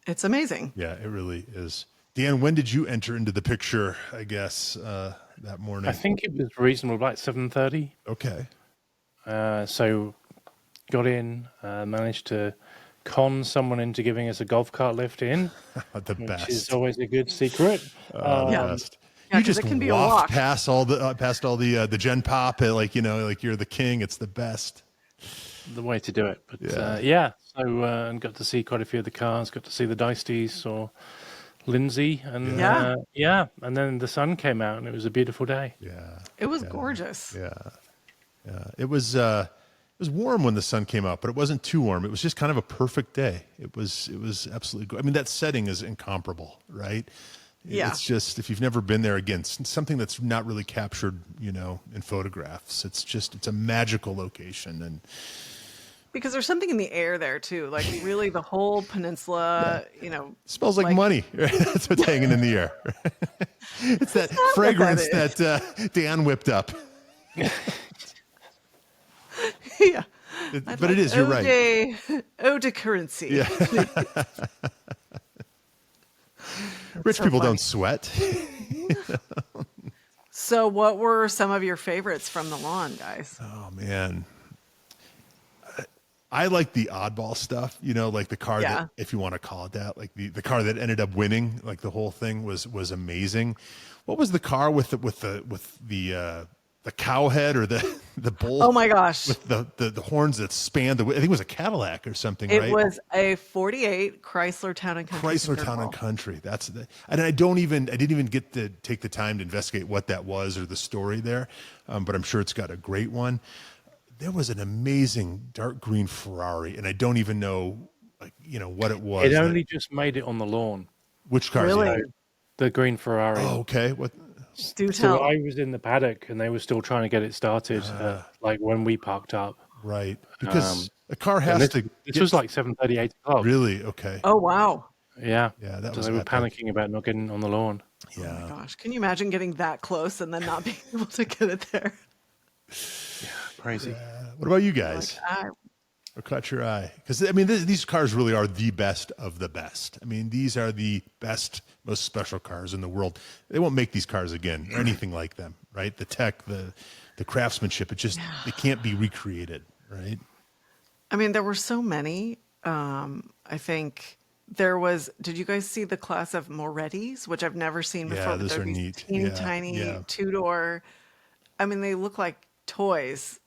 it's amazing. Yeah, it really is. Dan, when did you enter into the picture, I guess, that morning? I think it was reasonable, like 7:30. Okay. So got in, managed to con someone into giving us a golf cart lift in, The which best. is always a good secret. The Yeah. best. Yeah, You 'cause just it can be a waft walk. past all the Gen Pop, like, you know, like you're the king. It's the best. The way to do it. But Yeah. so and got to see quite a few of the cars, got to see the Dicey's or Lindsay, and and then the sun came out and it was a beautiful day. Yeah. It was gorgeous. Yeah. Yeah. It was warm when the sun came out, but it wasn't too warm. It was just kind of a perfect day. It was absolutely good. I mean, that setting is incomparable, right? Yeah. It's just, if you've never been there, again, something that's not really captured, you know, in photographs. It's a magical location. And Because there's something in the air there too. Like really the whole peninsula, you know, it smells like money. Right? That's what's hanging in the air. It's that fragrance that that Dan whipped up. yeah. But it is, you're right. Ode to currency. Yeah. Rich people don't sweat. So what were some of your favorites from the lawn, guys? Oh, man. I like the oddball stuff, you know, like the car that, if you want to call it that, like the car that ended up winning, like the whole thing was amazing. What was the car with the cow head or the bull? Oh my gosh. With the horns that spanned I think it was a Cadillac or something, It right? was a 48 Chrysler Town and Country. Chrysler Town and Country. And I didn't even get to take the time to investigate what that was or the story there, but I'm sure it's got a great one. There was an amazing dark green Ferrari, and I don't even know, like, you know, what it was. It only just made it on the lawn. Which car? Really? The green Ferrari. Oh, okay. What? Do So tell. I was in the paddock and they were still trying to get it started, like when we parked up. Right, because a car has This to. was like 7:30, 8 o'clock. Really? Okay. Oh wow. Yeah. Yeah, that So was they were epic. panicking about not getting on the lawn. Yeah. Oh my gosh. Can you imagine getting that close and then not being able to get it there? Crazy. What about you guys? Like, What caught your eye? Because I mean, these cars really are the best of the best. I mean, these are the best, most special cars in the world. They won't make these cars again or anything like them, right? The tech, the the craftsmanship. It can't be recreated, right? I mean, there were so many. I think did you guys see the class of Moretti's, which I've never seen before? Yeah, But those they're are these neat. teeny Yeah, tiny yeah, two-door. I mean, they look like toys,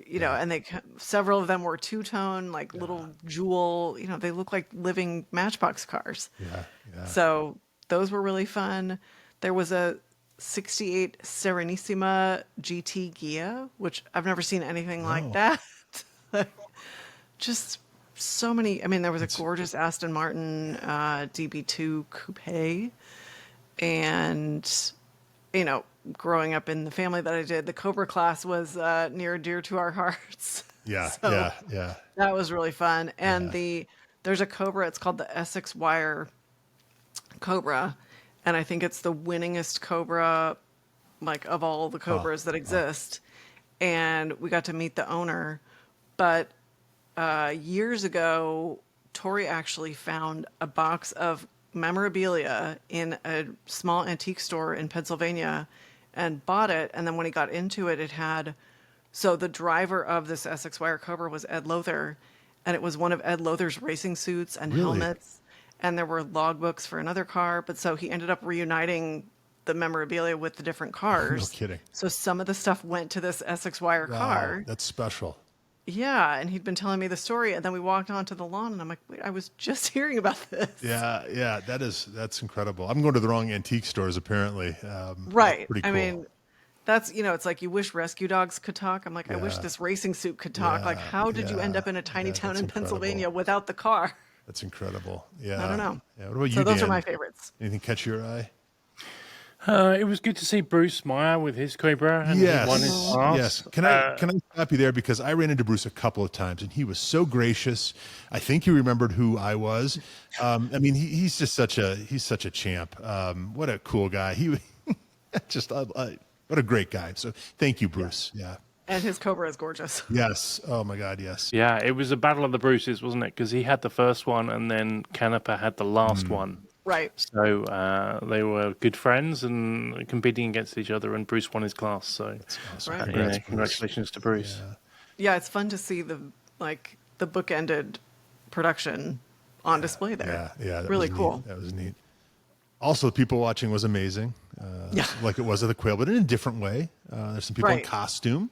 yeah, and several of them were two-tone, like yeah, little jewel, they look like living Matchbox cars. yeah, yeah. So those were really fun. There was a 68 Serenissima GT Ghia, which I've never seen anything like Oh, that. Just so many. I mean, there was a it's gorgeous Aston Martin DB2 coupe, and you know, growing up in the family that I did, the Cobra class was near and dear to our hearts. yeah, So yeah, yeah, that was really fun. And yeah. there's a Cobra. It's called the Essex Wire Cobra, and I think it's the winningest Cobra, like of all the Huh. Cobras that exist. And we got to meet the owner, but years ago, Tori actually found a box of memorabilia in a small antique store in Pennsylvania and bought it. And then when he got into it, so the driver of this Essex Wire Cobra was Ed Lothar, and it was one of Ed Lothar's racing suits and Really? helmets. And there were logbooks for another car. But so he ended up reuniting the memorabilia with the different No cars. kidding. So some of the stuff went to this Essex Wire Wow, car. that's special. Yeah, and he'd been telling me the story, and then we walked onto the lawn, and I'm like, wait, I was just hearing about this. Yeah, yeah, that's incredible. I'm going to the wrong antique stores apparently. That's Right. pretty I cool. mean, that's, it's like you wish rescue dogs could talk. I'm like, I wish Yeah, this racing suit could talk. Like, yeah, how did you end yeah, up in a tiny yeah. town That's in Pennsylvania incredible. without the car? That's incredible. Yeah. I don't know. Yeah. What about So you, those are Dan? my favorites. Anything catch your eye? It was good to see Bruce Meyer with his Cobra, and he won his Yes, class. yes. Can I stop you there, because I ran into Bruce a couple of times and he was so gracious. I think he remembered who I was. I mean, he's such a champ. What a cool guy. He just what a great guy. So thank you, Bruce. Yeah. And his Cobra is gorgeous. Yes. Oh my God. Yes. Yeah, it was a battle of the Bruces, wasn't it? Because he had the first one, and then Canepa had the last one. Right. So they were good friends and competing against each other, and Bruce won his class. So Awesome. Right. Congrats, Bruce. congratulations to Bruce. Yeah. Yeah, it's fun to see the book-ended production on display there. Yeah. Yeah. That Really was cool. neat. That was neat. Also, the people watching was amazing. Yeah. Like it was at the Quail, but in a different way. There's some people in Right. costume,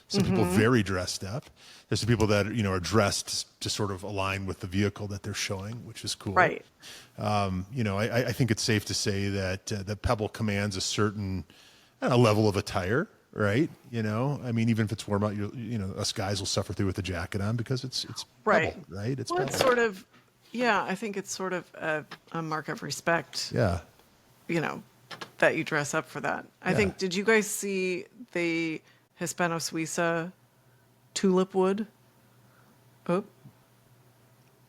some people very dressed up. There's some people that are dressed to sort of align with the vehicle that they're showing, which is cool. Right. I think it's safe to say that that Pebble commands a certain level of attire, right? I mean, even if it's warm out, us guys will suffer through with the jacket on because it's Right. Pebble, right? It's Well, Pebble. it's sort of, yeah, I think it's sort of a mark of respect, Yeah. that you dress up for that. I Yeah. think, did you guys see the Hispano Suiza tulip wood? Oh,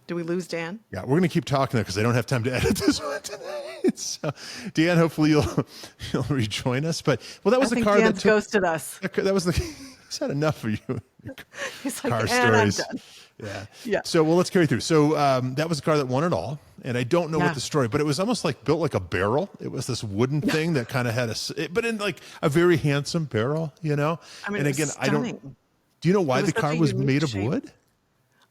did we lose Dan? Yeah, we're going to keep talking there because I don't have time to edit this one tonight. So, Dan, hopefully you'll rejoin us. But that was I the think car Dan's that took. ghosted us. That was the. He's had enough for you. He's like, Car and I'm stories. done. Yeah. Yeah. So, let's carry through. So, that was the car that won it all. And I don't know Yeah. what the story, but it was almost like built like a barrel. It was this wooden thing that kind of had but in like a very handsome barrel, I mean, and it was again, stunning. do you know why It was the such car a was unique made of shape. wood?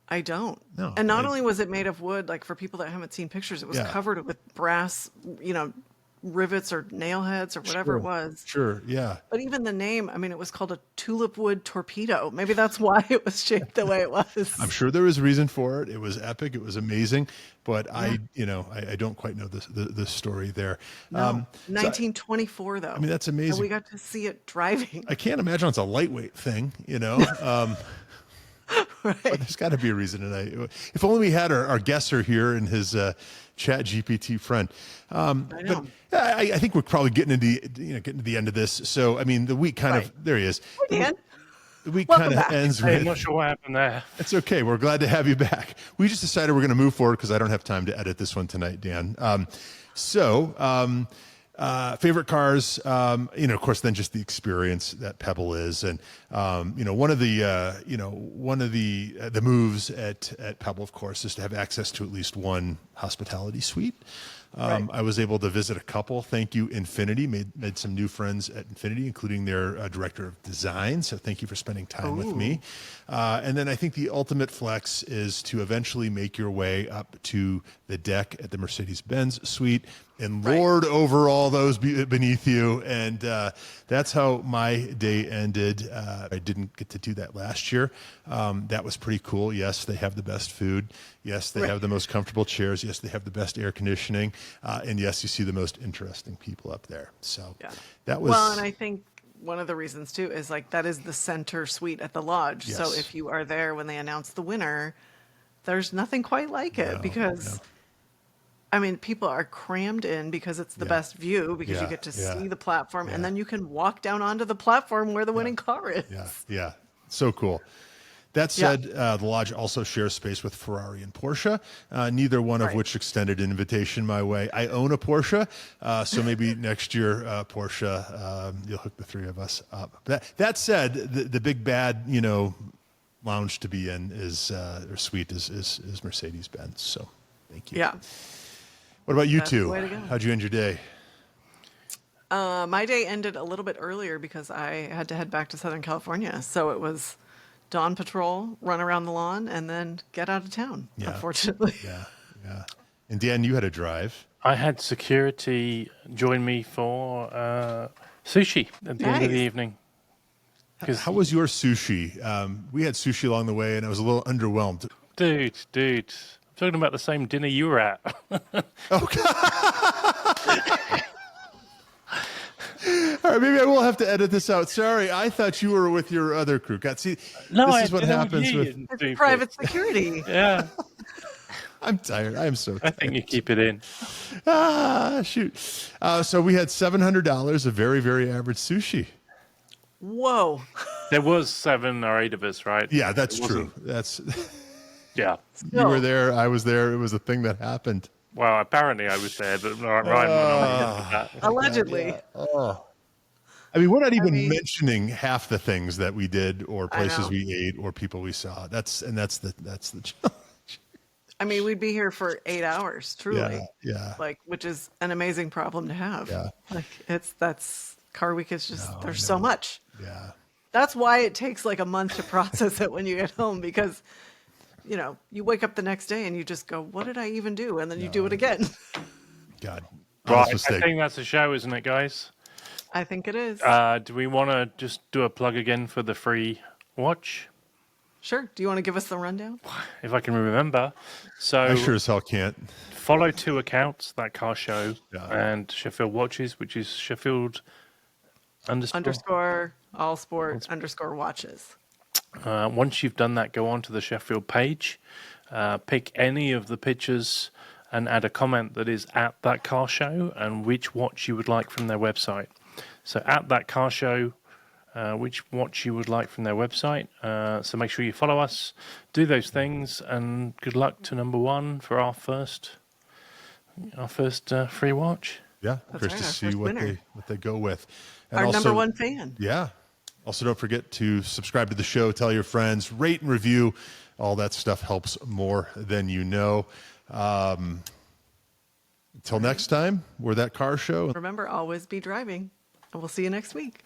I don't. No, And not I- only was it made of wood, like for people that haven't seen pictures, it was Yeah. covered with brass, rivets or nail heads or whatever it was. Sure. Yeah. But even the name, I mean, it was called a tulip wood torpedo. Maybe that's why it was shaped the way it was. I'm sure there was a reason for it. It was epic. It was amazing, but I don't quite know the story there. No, So 1924 though. I mean, that's And amazing. we got to see it driving. I can't imagine it's a lightweight thing, But Right. there's got to be a reason. And if only we had our guesser here and his Chat GPT friend. I know. But I think we're probably getting to the end of this. So I mean, the week kind Right. of there he is. Hi, Dan. The week Welcome kind of back. ends I'm with. not sure what happened there. It's okay. We're glad to have you back. We just decided we're going to move forward because I don't have time to edit this one tonight, Dan. Favorite cars, of course, then just the experience that Pebble is. And, one of the moves at Pebble, of course, is to have access to at least one hospitality suite. Right. I was able to visit a couple. Thank you, Infinity. Made some new friends at Infinity, including their director of design. So thank you for spending time with me. And then I think the ultimate flex is to eventually make your way up to the deck at the Mercedes-Benz suite and lord over all those beneath you. And that's how my day ended. I didn't get to do that last year. That was pretty cool. Yes, they have the best food. Yes, they have the most comfortable chairs. Yes, they have the best air conditioning. And yes, you see the most interesting people up there. So that was... Well, and I think one of the reasons too is like that is the center suite at the lodge. Yes. So if you are there when they announce the winner, there's nothing quite like it because... I mean, people are crammed in because it's the best view because you get to see the platform and then you can walk down onto the platform where the winning car is. Yeah. So cool. That said, the lodge also shares space with Ferrari and Porsche, neither one of which extended an invitation my way. I own a Porsche, so maybe next year, Porsche, you'll hook the three of us up. That said, the big bad, lounge to be in is, or suite is Mercedes-Benz. So thank you. Yeah. What about you That's the two? way to go. How'd you end your day? My day ended a little bit earlier because I had to head back to Southern California. So it was dawn patrol, run around the lawn, and then get out of town, unfortunately. Yeah. And Dan, you had a drive. I had security join me for sushi at the end of the evening. How was your sushi? We had sushi along the way, and I was a little underwhelmed. Dude, I'm talking about the same dinner you were at. Okay. All right, maybe I will have to edit this out. Sorry, I thought you were with your other crew. This is what happens with It's private security. Yeah. I'm tired. I am so tired. I think you keep it in. Shoot. So we had $700 of very, very average sushi. Whoa. There was 7 or 8 of us, right? Yeah, that's true. That's Yeah. You were there. I was there. It was a thing that happened. Well, apparently I was there, but Ryan Allegedly. I mean, we're not even mentioning half the things that we did, or places we ate, or people we saw. That's the challenge. I mean, we'd be here for 8 hours, truly. Yeah. Like, which is an amazing problem to have. Yeah. Like, that's car week is just there's so much. Yeah. That's why it takes like a month to process it when you get home because you wake up the next day and you just go, what did I even do? And then you do it again. God. Right. I think that's a show, isn't it, guys? I think it is. Do we want to just do a plug again for the free watch? Sure. Do you want to give us the rundown? If I can remember. So I sure as hell can't. Follow 2 accounts, That Car Show and Sheffield Watches, which is Sheffield _ all sport _ watches. Once you've done that, go on to the Sheffield page, pick any of the pictures and add a comment that is at That Car Show and which watch you would like from their website. So at That Car Show, which watch you would like from their website. So make sure you follow us, do those things, and good luck to number 1 for our first free watch. Yeah, That's curious right, to our see first what winner. they go with. And Our also, number 1 fan. Yeah. Also, don't forget to subscribe to the show, tell your friends, rate and review. All that stuff helps more than you know. Until next time, we're That Car Show. Remember, always be driving. And we'll see you next week.